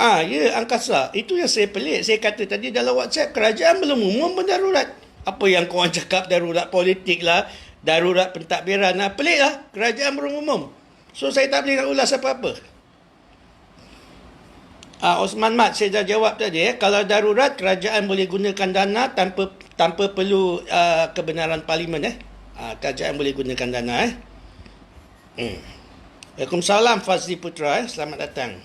Ya, angkasa. Itu yang saya pelik. Saya kata tadi dalam WhatsApp, kerajaan belum umum pun darurat. Apa yang korang cakap darurat politik lah, darurat pentadbiran lah. Pelik lah. Kerajaan belum umum. So, saya tak boleh nak ulas apa-apa. Osman Mat, saya dah jawab tadi. Kalau darurat, kerajaan boleh gunakan dana tanpa perlu kebenaran parlimen. Kerajaan boleh gunakan dana. Waalaikumsalam Fazli Putra. Selamat datang.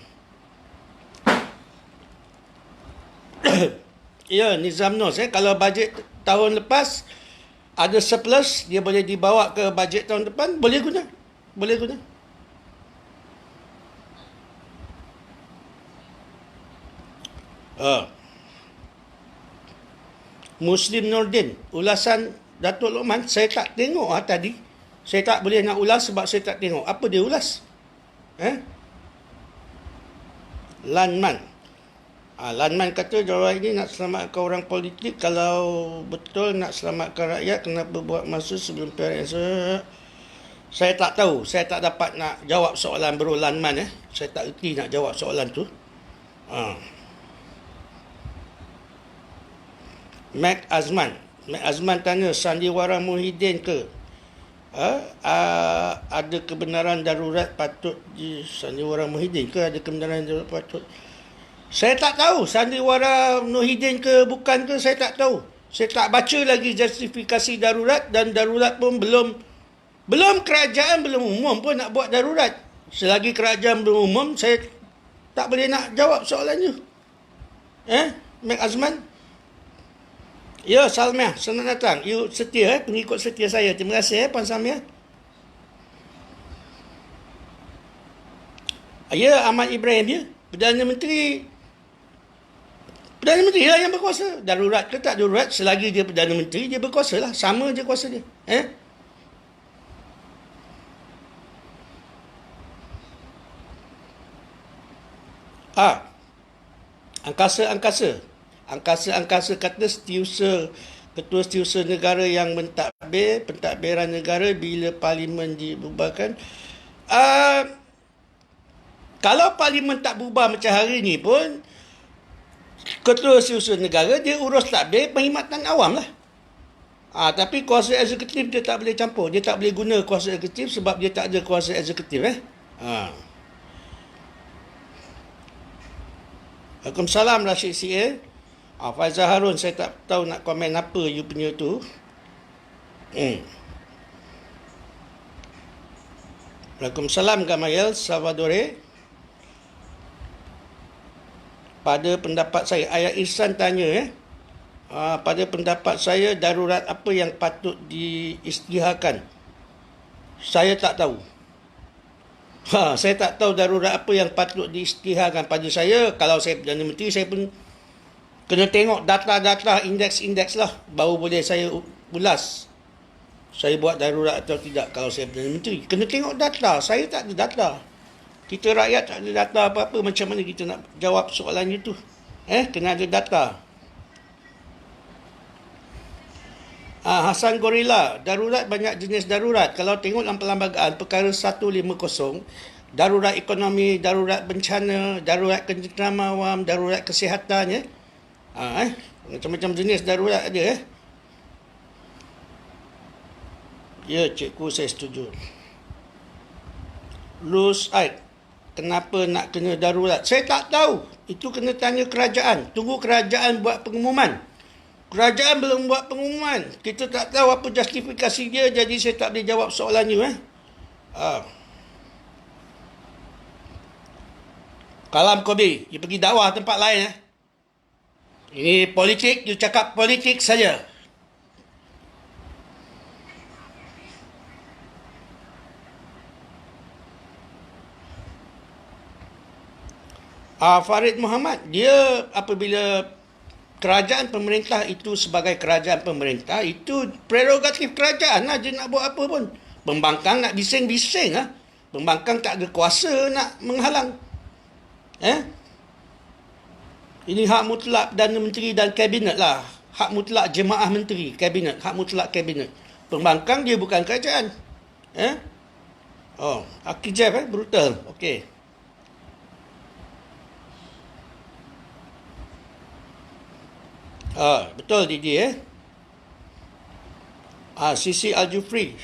Ya, Nizam Nos, kalau bajet tahun lepas ada surplus, dia boleh dibawa ke bajet tahun depan, boleh guna. Muslim Nordin, ulasan Datuk Lokman, saya tak tengok tadi. Saya tak boleh nak ulas sebab saya tak tengok. Apa dia ulas? Lanman. Lanman kata diorang ini nak selamatkan orang politik. Kalau betul nak selamatkan rakyat, kenapa buat masa sebelum PRS? Saya tak tahu. Saya tak dapat nak jawab soalan Bro Lanman. Saya tak erti nak jawab soalan tu. Mac Azman tanya, Sandiwara Muhyiddin ke? Ada kebenaran darurat patut di Sandiwara Muhyiddin ke? Ada kebenaran darurat patut? Saya tak tahu Sandiwara Muhyiddin ke bukan ke, saya tak tahu. Saya tak baca lagi justifikasi darurat, dan darurat pun belum kerajaan belum umum pun nak buat darurat. Selagi kerajaan belum umum, saya tak boleh nak jawab soalannya. Mek Azman. Ya, Salmiah, senang datang. You setia, pengikut setia saya. Terima kasih Puan Salmiah. Ya, Ahmad Ibrahim, ya. Perdana Menteri lah yang berkuasa. Darurat ke tak darurat, selagi dia Perdana Menteri, dia berkuasa lah. Sama je kuasa dia. Angkasa kata Ketua Setiausaha Negara yang mentadbir pentadbiran negara bila Parlimen dibubarkan. Kalau Parlimen tak bubar macam hari ni pun, Ketua Setiausaha Negara dia urus tadbir perkhidmatan awam lah. Tapi kuasa eksekutif dia tak boleh campur. Dia tak boleh guna kuasa eksekutif sebab dia tak ada kuasa eksekutif. Waalaikumsalam Rashid CA. Faizal Harun, saya tak tahu nak komen apa you punya tu. Waalaikumsalam Gamayel Salvadore. Pada pendapat saya, Ayat Ihsan tanya, pada pendapat saya, darurat apa yang patut diisytiharkan? Saya tak tahu. Saya tak tahu darurat apa yang patut diisytiharkan. Pada saya, kalau saya Perdana Menteri, saya pun Kena tengok data-data, indeks-indeks lah. Baru boleh saya ulas. Saya buat darurat atau tidak kalau saya Perdana Menteri. Kena tengok data. Saya tak ada data. Kita rakyat tak ada data apa-apa. Macam mana kita nak jawab soalan itu? Kena ada data. Hasan Gorilla. Darurat banyak jenis darurat. Kalau tengok dalam perlembagaan perkara 150, darurat ekonomi, darurat bencana, darurat ketenteraman awam, darurat kesihatan, macam-macam jenis darurat ada. Ya, cikgu, saya setuju. Luz Aid, kenapa nak kena darurat? Saya tak tahu. Itu kena tanya kerajaan. Tunggu kerajaan buat pengumuman. Kerajaan belum buat pengumuman. Kita tak tahu apa justifikasi dia, jadi saya tak boleh jawab soalan you. Kalam Kobe, you pergi dakwah tempat lain. Ini politik, you cakap politik saja. Farid Muhammad, dia apabila kerajaan pemerintah itu sebagai kerajaan pemerintah, itu prerogatif kerajaan lah, dia nak buat apa pun. Pembangkang nak bising-bising. Pembangkang tak ada kuasa nak menghalang. Ini hak mutlak Perdana Menteri dan Kabinet lah. Hak mutlak jemaah menteri, Kabinet. Hak mutlak Kabinet. Pembangkang dia bukan kerajaan. Akijab brutal. Okey. Betul Didi. Sisi Al-Jufri.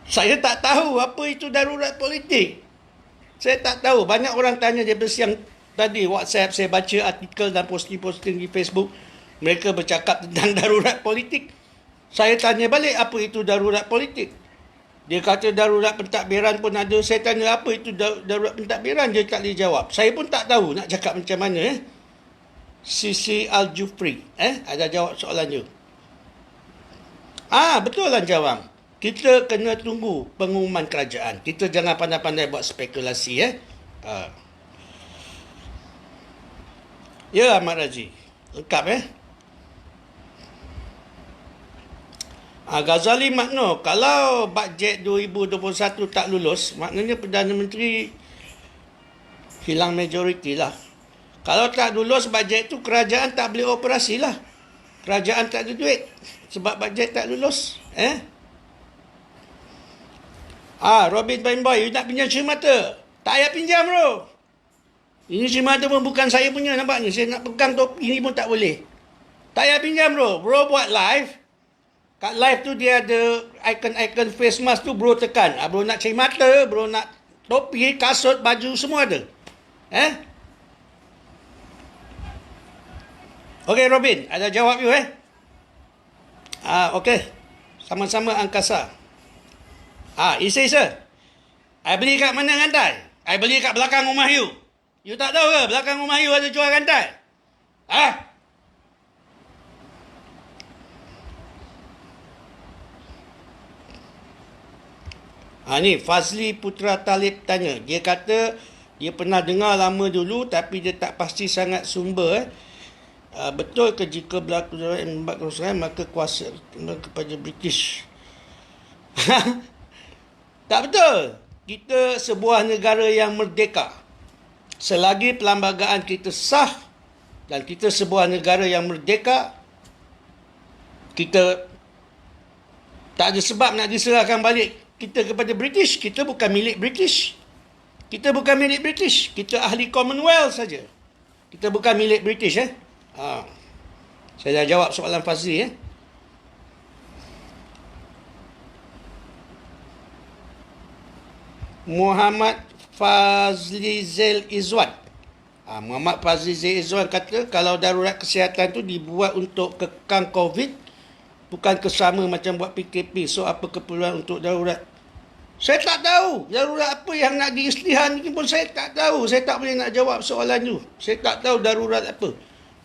Saya tak tahu apa itu darurat politik. Saya tak tahu. Banyak orang tanya daripada siang tadi WhatsApp, saya baca artikel dan posting-posting di Facebook. Mereka bercakap tentang darurat politik. Saya tanya balik apa itu darurat politik. Dia kata darurat pentadbiran pun ada. Saya tanya apa itu darurat pentadbiran. Dia tak boleh jawab. Saya pun tak tahu nak cakap macam mana. Sisi Al-Jufri. Ada jawab soalan you. Betul lah jawab. Kita kena tunggu pengumuman kerajaan. Kita jangan pandai-pandai buat spekulasi. Ya, Ahmad Razi. Lengkap Ghazali makna, kalau bajet 2021 tak lulus, maknanya Perdana Menteri hilang majoriti lah. Kalau tak lulus bajet tu, kerajaan tak boleh operasi lah. Kerajaan tak ada duit sebab bajet tak lulus. Robin Bainboy, you nak pinjam cermata? Tak payah pinjam bro. Ini cermata pun bukan saya punya, nampaknya. Saya nak pegang topi ini pun tak boleh. Tak payah pinjam bro. Bro buat live. Kat live tu dia ada icon-icon face mask tu, bro tekan. Bro nak cermata, bro nak topi, kasut, baju, semua ada. Okey Robin, ada jawab you okey. Sama-sama angkasa. Isa. I beli kat mana rantai? I beli kat belakang rumah you. You tak tahu ke belakang rumah you ada jual rantai? Ni Fazli Putra Talib tanya. Dia kata dia pernah dengar lama dulu tapi dia tak pasti sangat sumber. Betul ke jika berlaku darurat yang membuat kerosakan maka kuasa kepada British? Tak betul. Kita sebuah negara yang merdeka. Selagi perlembagaan kita sah dan kita sebuah negara yang merdeka, kita tak ada sebab nak diserahkan balik kita kepada British. Kita bukan milik British. Kita bukan milik British. Kita ahli Commonwealth saja. Kita bukan milik British. Saya dah jawab soalan Fazli. Muhammad Fazli Zail Izwan. Muhammad Fazli Zail Izwan kata kalau darurat kesihatan tu dibuat untuk kekang COVID, bukan kesama macam buat PKP. So apa keperluan untuk darurat? Saya tak tahu. Darurat apa yang nak diisytihan ni pun saya tak tahu. Saya tak boleh nak jawab soalan tu. Saya tak tahu darurat apa.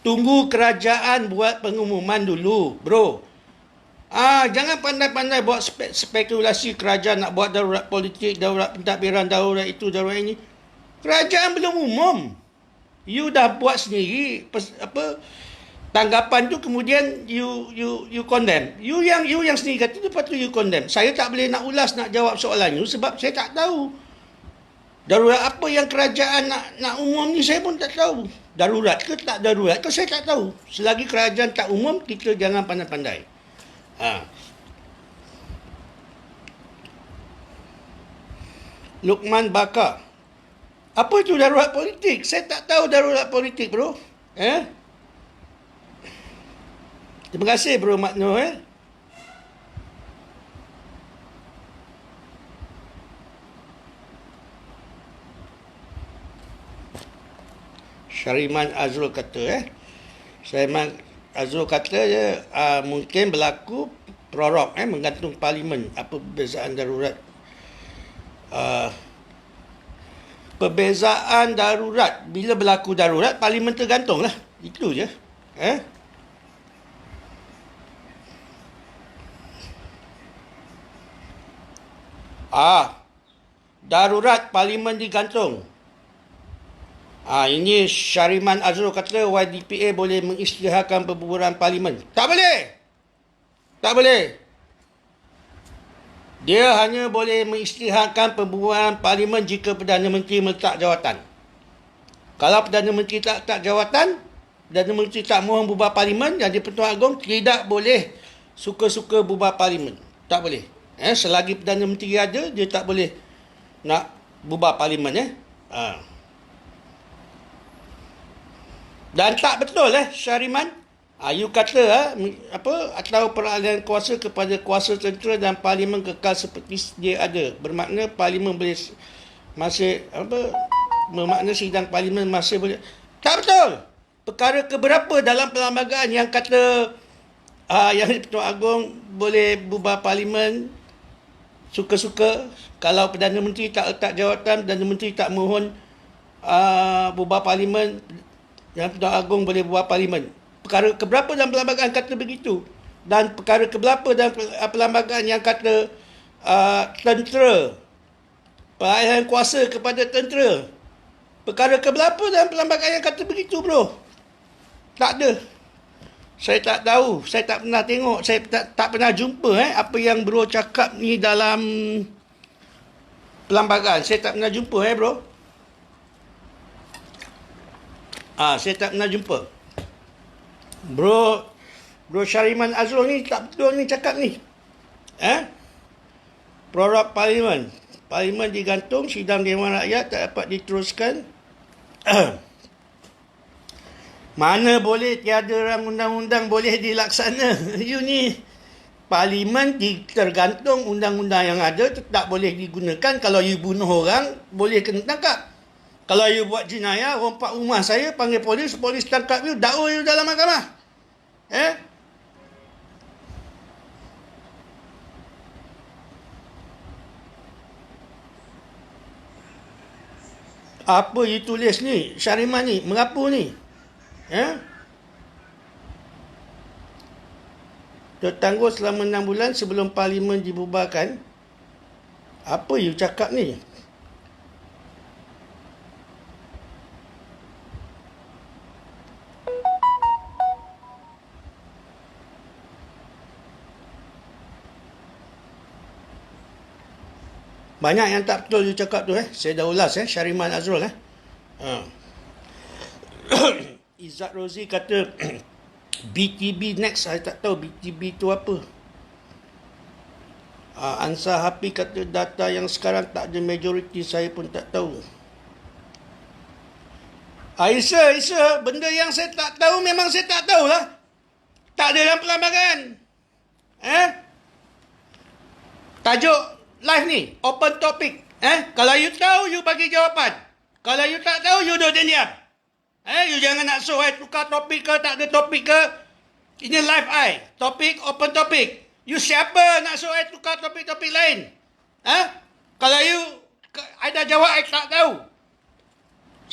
Tunggu kerajaan buat pengumuman dulu, bro. Jangan pandai-pandai buat spekulasi kerajaan nak buat darurat politik, darurat pentadbiran, darurat itu, darurat ini. Kerajaan belum umum. You dah buat sendiri tanggapan tu, kemudian you condemn. You yang sendiri kata tu, lepas tu you condemn. Saya tak boleh nak ulas, nak jawab soalan you sebab saya tak tahu. Darurat apa yang kerajaan nak umum ni, saya pun tak tahu. Darurat ke tak darurat ke, saya tak tahu. Selagi kerajaan tak umum, kita jangan pandai-pandai. Lukman Bakar. Apa itu darurat politik? Saya tak tahu darurat politik, bro. Terima kasih, bro Makno. Syariman Azrul kata, Syariman Azrul kata mungkin berlaku prorok, menggantung parlimen. Apa perbezaan darurat? Perbezaan darurat, bila berlaku darurat, parlimen tergantung lah. Itu je. Darurat, parlimen digantung. Ini Syariman Azrul kata YDPA boleh mengisytiharkan perbuburan parlimen. Tak boleh. Tak boleh. Dia hanya boleh mengisytiharkan perbuburan parlimen jika Perdana Menteri meletak jawatan. Kalau Perdana Menteri tak letak jawatan, Perdana Menteri tak mohon bubar parlimen, Yang di-Pertuan Agong tidak boleh suka-suka bubar parlimen. Tak boleh. Selagi Perdana Menteri ada, dia tak boleh nak bubar parlimen. Dan tak betul Syariman. You kata atau peralihan kuasa kepada kuasa tentera dan parlimen kekal seperti dia ada. Bermakna parlimen boleh masih bermakna sidang parlimen masih boleh. Tak betul. Perkara keberapa dalam perlembagaan yang kata yang di-Pertuan Agong boleh bubar parlimen suka-suka? Kalau Perdana Menteri tak letak jawatan, Perdana Menteri tak mohon bubar parlimen, yang Pertuan Agong boleh buat parlimen. Perkara keberapa dalam perlembagaan kata begitu? Dan perkara keberapa dalam perlembagaan yang kata tentera, peralihan kuasa kepada tentera? Perkara keberapa dalam perlembagaan yang kata begitu, bro? Tak ada. Saya tak tahu. Saya tak pernah tengok. Saya tak pernah jumpa apa yang bro cakap ni dalam perlembagaan. Saya tak pernah jumpa bro. Saya tak pernah jumpa. Bro Syariman Azrul ni tak betul ni cakap ni. Prorok parlimen. Parlimen digantung, sidang Dewan Rakyat tak dapat diteruskan. Mana boleh tiada rang undang-undang boleh dilaksana. You ni, parlimen tergantung undang-undang yang ada tak boleh digunakan. Kalau you bunuh orang, boleh kena tangkap. Kalau you buat jenayah, rompak rumah saya, panggil polis, polis tangkap you, dakwa you dalam mahkamah. Apa you tulis ni, Syariman ni, mengapu ni? Tertangguh selama 6 bulan sebelum parlimen dibubarkan. Apa you cakap ni? Banyak yang tak betul you cakap tu. Saya dah ulas Syariman Azrul. Izzat Rozi kata BTB next. Saya tak tahu BTB tu apa. Ansar Hapi kata data yang sekarang tak ada majoriti. Saya pun tak tahu. Isa, benda yang saya tak tahu memang saya tak tahulah. Tak ada dalam perlembagaan. Tajuk live ni open topic. Kalau you tahu, you bagi jawapan. Kalau you tak tahu, you duduk diam. You jangan nak show tukar topik ke, tak ada topik ke. Ini live topik, open topik. You siapa nak show tukar topik-topik lain? Kalau you I dah jawab, I tak tahu.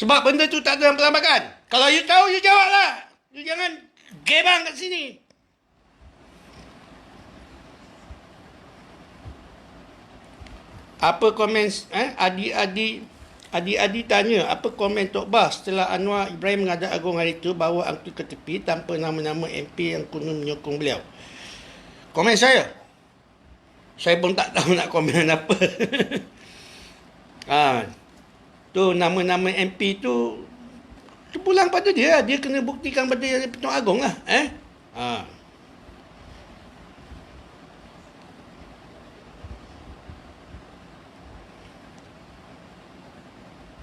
Sebab benda tu tak ada dalam perlembagaan. Kalau you tahu, you jawablah. You jangan gebang kat sini. Apa komen Adi Adi tanya, apa komen Tok Bas setelah Anwar Ibrahim menghadap agung hari itu bawa angka ke tepi tanpa nama-nama MP yang kuno menyokong beliau? Komen saya pun tak tahu nak komen apa. Tu nama-nama MP tu terpulang pada dia. Dia kena buktikan pada Petung Agong lah.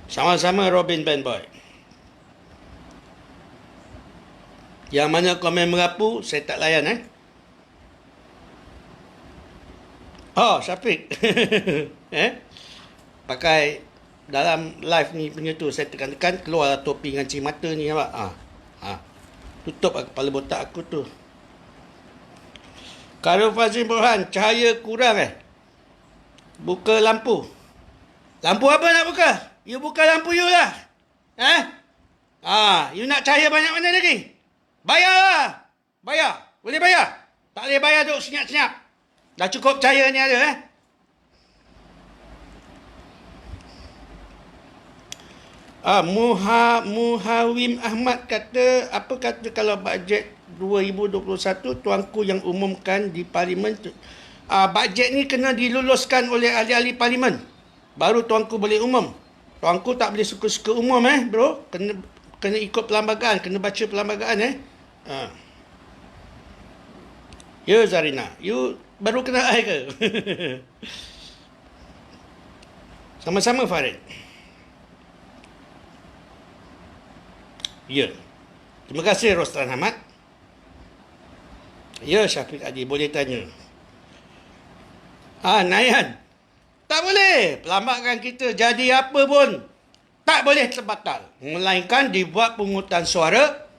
Sama-sama Robin Benboy. Yang mana komen merapu, saya tak layan Syafiq. Pakai dalam live ni punya tu, saya tekan-tekan, keluar topi dengan cik mata ni nampak. Tutup kepala botak aku tu. Karul Fazil Burhan, cahaya kurang buka lampu. Lampu apa nak buka? You buka lampu you lah. You nak cahaya banyak mana lagi? Bayar lah. Bayar. Boleh bayar? Tak boleh bayar duk senyap-senyap. Dah cukup cahaya ni ada Muhawim Ahmad kata, apa kata kalau bajet 2021 tuanku yang umumkan di parlimen tu. Bajet ni kena diluluskan oleh ahli-ahli parlimen. Baru tuanku boleh umum. Tuanku tak boleh suka-suka umum bro. Kena ikut perlembagaan, kena baca perlembagaan Ya Zarina, you baru kenal I ke? Sama-sama Farid. Ya. Terima kasih Rostan Ahmad. Ya Syafiq Adi, boleh tanya. Nayan. Tak boleh. Perlembagaan kita jadi apa pun tak boleh terbatal. Melainkan dibuat pungutan suara.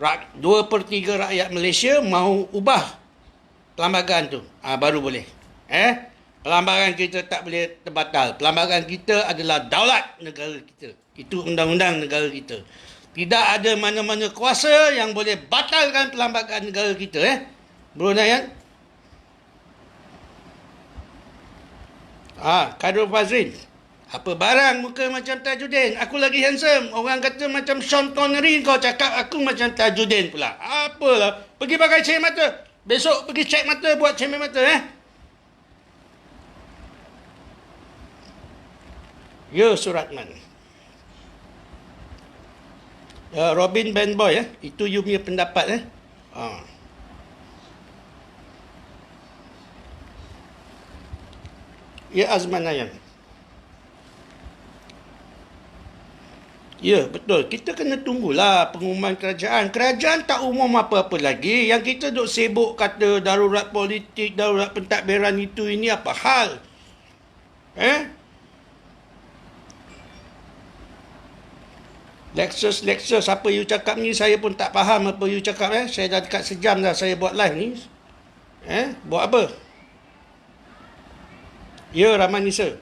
2/3 rakyat Malaysia mahu ubah perlembagaan tu. Baru boleh. Perlembagaan kita tak boleh terbatal. Perlembagaan kita adalah daulat negara kita. Itu undang-undang negara kita. Tidak ada mana-mana kuasa yang boleh batalkan perlembagaan negara kita. Bro Nayan. Kadrul Fazrin. Apa barang muka macam Tajuddin? Aku lagi handsome. Orang kata macam Sean Connery. Kau cakap aku macam Tajuddin pula. Apalah. Pergi pakai cermin mata. Besok pergi cek mata, buat cermin mata. Ya Suratman. Robin Benboy. Itu you punya pendapat. Ya Azman Nayan. Ya, betul. Kita kena tunggulah pengumuman kerajaan. Kerajaan tak umum apa-apa lagi. Yang kita duk sibuk kata darurat politik, darurat pentadbiran itu, ini apa hal? Lexus, apa you cakap ni, saya pun tak faham apa you cakap. Saya dah dekat sejam dah saya buat live ni. Buat apa? Ya, Rahman Nisa.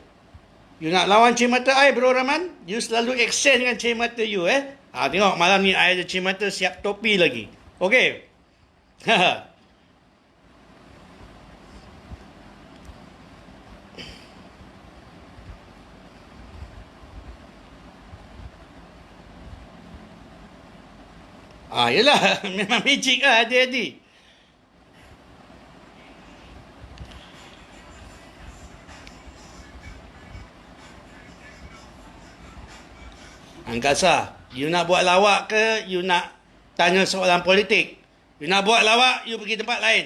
You nak lawan cermin mata I, bro Rahman? You selalu exchange dengan cermin mata you, tengok malam ni I ada cermin mata siap topi lagi. Okey. Yelah. Memang magic lah adik-adik. Angkasa, you nak buat lawak ke, you nak tanya soalan politik? You nak buat lawak, you pergi tempat lain.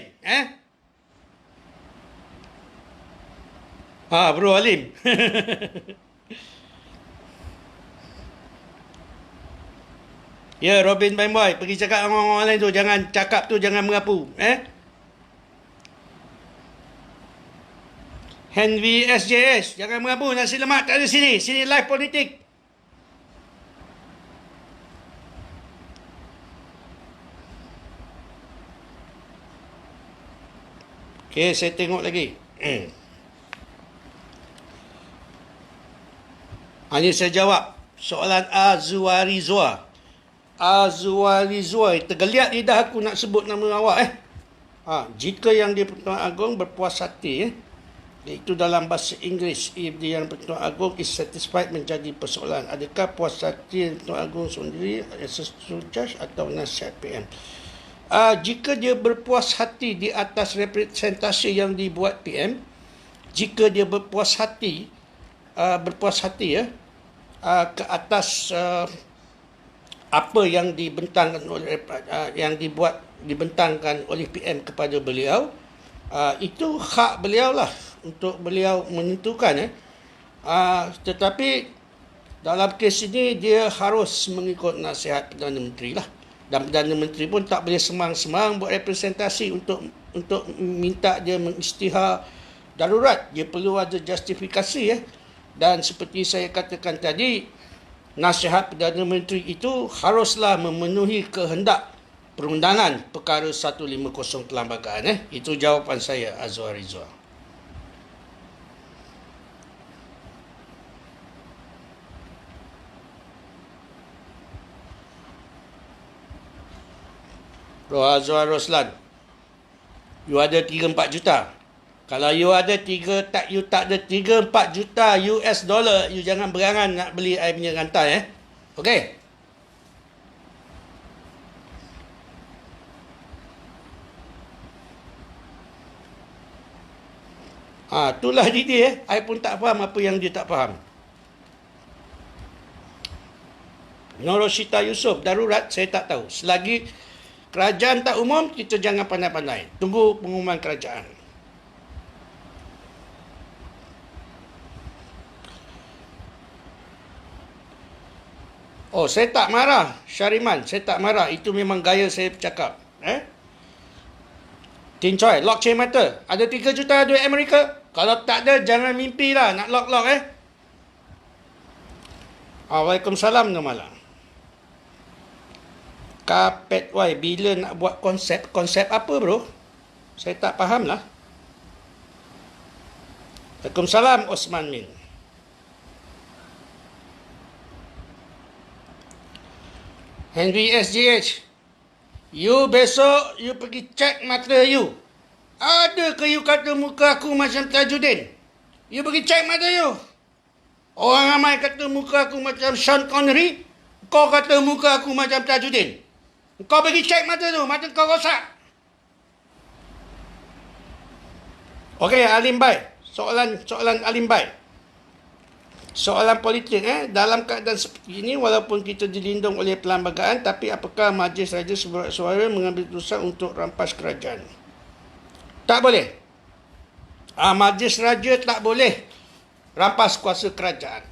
Bro Alim. Ya, Robin Benboy, pergi cakap dengan orang lain tu, jangan cakap tu, jangan merapu. Henry SJS, jangan merapu, nasi lemak tak ada sini. Sini live politik. Okey, saya tengok lagi. Hanya saya jawab soalan Azwari Zua. Tergeliat lidah aku nak sebut nama awak. Jika yang di Pertuan Agong berpuas hati, Iaitu dalam bahasa Inggeris, if the Yang Pertuan Agong is satisfied menjadi persoalan. Adakah puas hati Yang Pertuan Agong sendiri as judge atau nasihat PM? Jika dia berpuas hati di atas representasi yang dibuat PM, jika dia berpuas hati ke atas apa yang dibentangkan oleh dibentangkan oleh PM kepada beliau, itu hak beliau lah untuk beliau menentukan. Tetapi dalam kes ini dia harus mengikut nasihat Perdana Menteri lah. Dan Perdana Menteri pun tak boleh semang-semang buat representasi untuk minta dia mengisytihar darurat. Dia perlu ada justifikasi. Dan seperti saya katakan tadi, nasihat Perdana Menteri itu haruslah memenuhi kehendak perundangan perkara 150 perlembagaan. Itu jawapan saya, Azwar Rizwan. Azwar Roslan, you ada 3-4 juta. Kalau you ada you tak ada 3-4 juta US dollar, you jangan berangan nak beli I punya rantai. Okey. Itulah dia. I pun tak faham apa yang dia tak faham. Noroshita Yusof, darurat saya tak tahu. Selagi kerajaan tak umum, kita jangan pandai-pandai. Tunggu pengumuman kerajaan. Saya tak marah, Syariman. Saya tak marah. Itu memang gaya saya bercakap. Tin Choi, blockchain mata. Ada 3 juta duit Amerika? Kalau tak ada, jangan mimpi lah nak lock. Waalaikumsalam, Nomala. Kapet Y, bila nak buat konsep apa bro? Saya tak faham lah. Waalaikumsalam, Osman Min. Henry SGH, you besok you pergi cek mata you. Ada ke you kata muka aku macam Tajuddin? You pergi cek mata you. Orang ramai kata muka aku macam Sean Connery. Kau kata muka aku macam Tajuddin. Kau pergi cek mata tu, mata kau rosak. Okey, Alim Bai. Soalan Alim Bai. Soalan politik. Dalam keadaan seperti ini, walaupun kita dilindung oleh perlembagaan, tapi apakah Majlis Raja Suara mengambil keputusan untuk rampas kerajaan? Tak boleh. Majlis Raja tak boleh rampas kuasa kerajaan.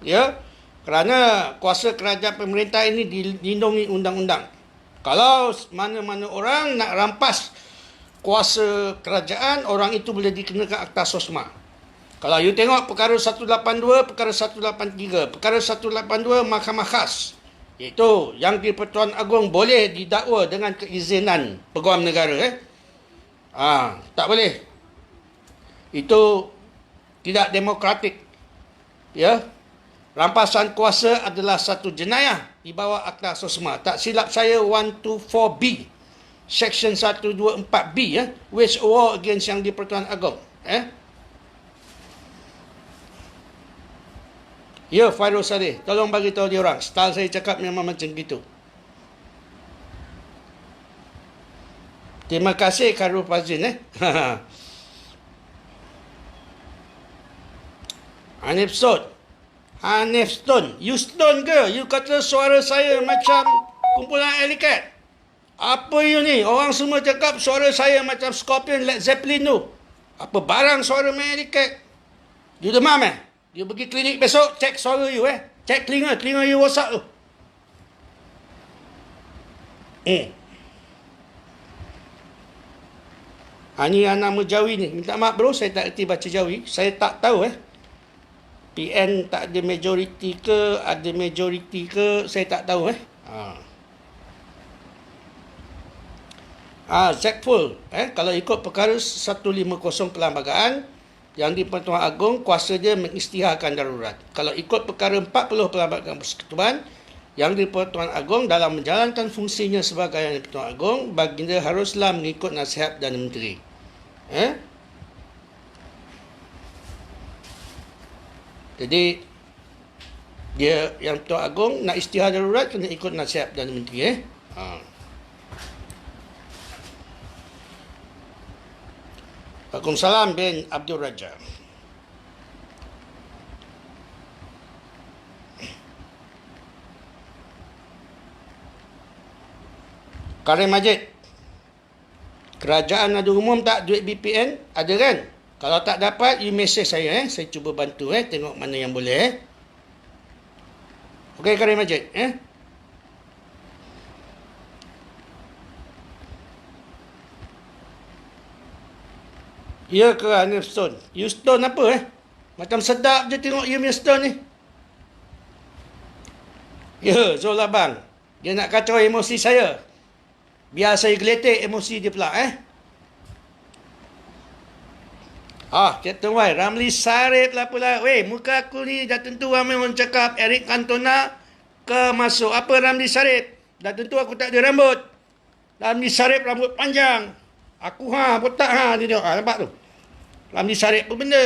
Ya, kerana kuasa kerajaan pemerintah ini dilindungi undang-undang. Kalau mana-mana orang nak rampas kuasa kerajaan, orang itu boleh dikenakan Akta Sosma. Kalau you tengok perkara 182, perkara 183, perkara 182 Mahkamah Khas, iaitu Yang di-Pertuan Agong boleh didakwa dengan keizinan Peguam Negara. Tak boleh. Itu tidak demokratik. Ya. Rampasan kuasa adalah satu jenayah di bawah Akta Sosma. Tak silap saya 124B, Section 124B, wage war against Yang di-Pertuan Agong. Ya, Fairul Saleh, tolong bagi tahu dia orang. Style saya cakap memang macam gitu. Terima kasih Khairul Fazin. Hanif Stone, you stone ke? You kata suara saya macam kumpulan Elicat. Apa you ni? Orang semua cakap suara saya macam Scorpion, Led Zeppelin tu. Apa barang suara main Elicat? You demam You pergi klinik besok, cek suara you Cek telinga you rosak tu. Ini yang nama Jawi ni. Minta maaf bro, saya tak erti baca Jawi. Saya tak tahu PN tak ada majoriti ke, ada majoriti ke, saya tak tahu Zakful, kalau ikut perkara 150 perlembagaan, Yang di-Pertuan Agong kuasa dia mengisytiharkan darurat. Kalau ikut perkara 40 perlembagaan persekutuan, Yang di-Pertuan Agong dalam menjalankan fungsinya sebagai Yang di-Pertuan Agong, baginda haruslah mengikut nasihat Perdana Menteri. Jadi dia yang Tuan Agong nak isytihar darurat kena ikut nasihat Perdana Menteri. Waalaikumsalam bin Abdul Raja. Karim Majid, kerajaan ada umum tak duit BPN? Ada kan? Kalau tak dapat, you message saya. Saya cuba bantu. Tengok mana yang boleh. Okey, Karim Majid. Ya ke Hanif Stone? You Stone apa Macam sedap je tengok you punya Stone ni. Ya, Zul Abang. Dia nak kacau emosi saya. Biar saya geletek emosi dia pula. Captain Y, Ramli Sarip lah pula. Weh, muka aku ni dah tentu ramai orang cakap Eric Cantona ke masuk. Apa Ramli Sarip? Dah tentu aku tak ada rambut. Ramli Sarip rambut panjang. Aku botak dia tengok. Nampak tu? Ramli Sarip apa benda?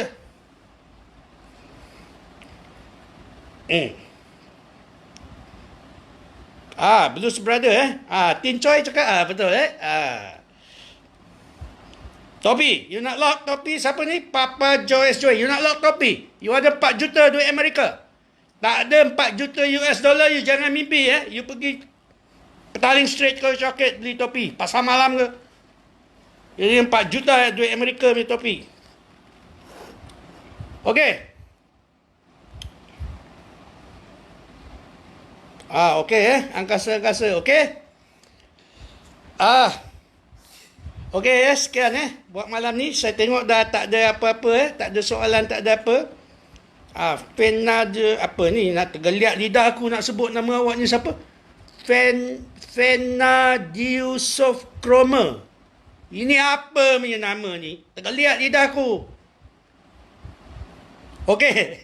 Blues Brother Tin Choi cakap betul Topi, you nak lock topi siapa ni? Papa Joyce Joy. You nak lock topi. You ada 4 juta duit Amerika. Tak ada 4 juta US dollar, you jangan mimpi You pergi Petaling Straight ke Chocolate beli topi. Pasar malam ke. Jadi 4 juta duit Amerika beli topi. Okey. Okey angkasa-angkasa. Okey. Okey sekian buat malam ni. Saya tengok dah tak ada apa-apa tak ada soalan, tak ada apa. Apa ni nak tergeliat lidah aku nak sebut nama awak ni siapa? Yusuf Kromer. Ini apa punya nama ni? Tergeliat lidah aku. Okey.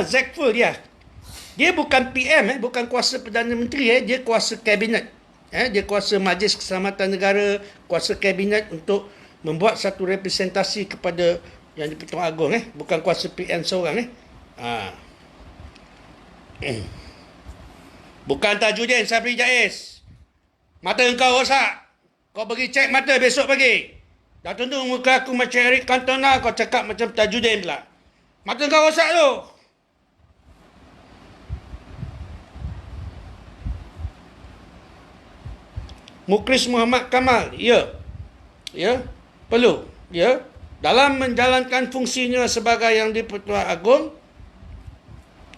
Zakful dia. Dia bukan PM, bukan kuasa Perdana Menteri, dia kuasa kabinet. Dia kuasa Majlis Keselamatan Negara, kuasa kabinet untuk membuat satu representasi kepada Yang di-Pertuan Agong, bukan kuasa PM seorang. Bukan Tajuddin Sabri Jaiz. Mata engkau rosak. Kau pergi cek mata besok pagi. Dah tentu muka aku macam Eric Cantona, kau cakap macam Tajuddin pula. Mata engkau rosak tu. Mukris Muhammad Kamal, ya, perlu, dalam menjalankan fungsinya sebagai Yang di-Pertuan Agong,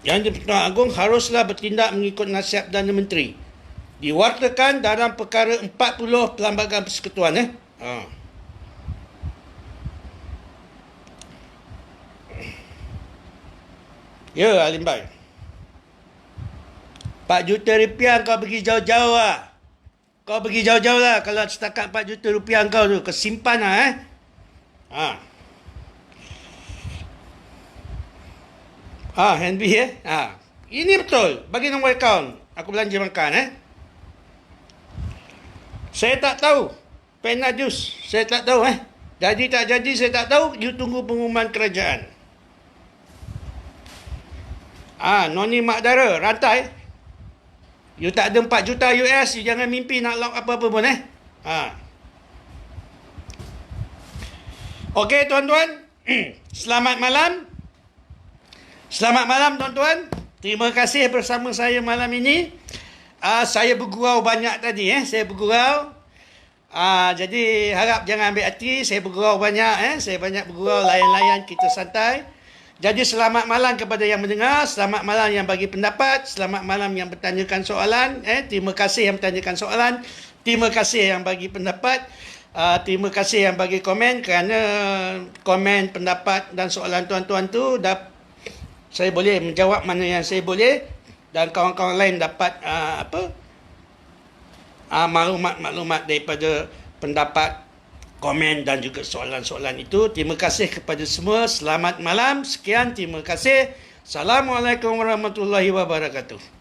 Yang di-Pertuan Agong haruslah bertindak mengikut nasihat Perdana Menteri. Diwartakan dalam perkara 40 Perlembagaan Persekutuan. Ya, Alim Bai. 4 juta rupiah kau pergi jauh-jauh lah. Kau pergi jauh-jauh lah kalau setakat 4 juta rupiah kau tu. Kau simpan lah Henry Ini betul. Bagi nombor akaun. Aku belanja makan Saya tak tahu. Penajus. Saya tak tahu Jadi tak jadi saya tak tahu. You tunggu pengumuman kerajaan. Noni Mak Dara. Rantai. You tak ada 4 juta US, you jangan mimpi nak lock apa-apa pun Okey tuan-tuan. Selamat malam. Selamat malam tuan-tuan. Terima kasih bersama saya malam ini. Saya bergurau banyak tadi saya bergurau. Jadi harap jangan ambil hati, saya bergurau banyak saya banyak bergurau, layan-layan, kita santai. Jadi selamat malam kepada yang mendengar, selamat malam yang bagi pendapat, selamat malam yang bertanyakan soalan. Terima kasih yang bertanyakan soalan, terima kasih yang bagi pendapat, terima kasih yang bagi komen, kerana komen, pendapat dan soalan tuan-tuan tu saya boleh menjawab mana yang saya boleh, dan kawan-kawan lain dapat maklumat-maklumat daripada pendapat, komen dan juga soalan-soalan itu. Terima kasih kepada semua. Selamat malam. Sekian. Terima kasih. Assalamualaikum warahmatullahi wabarakatuh.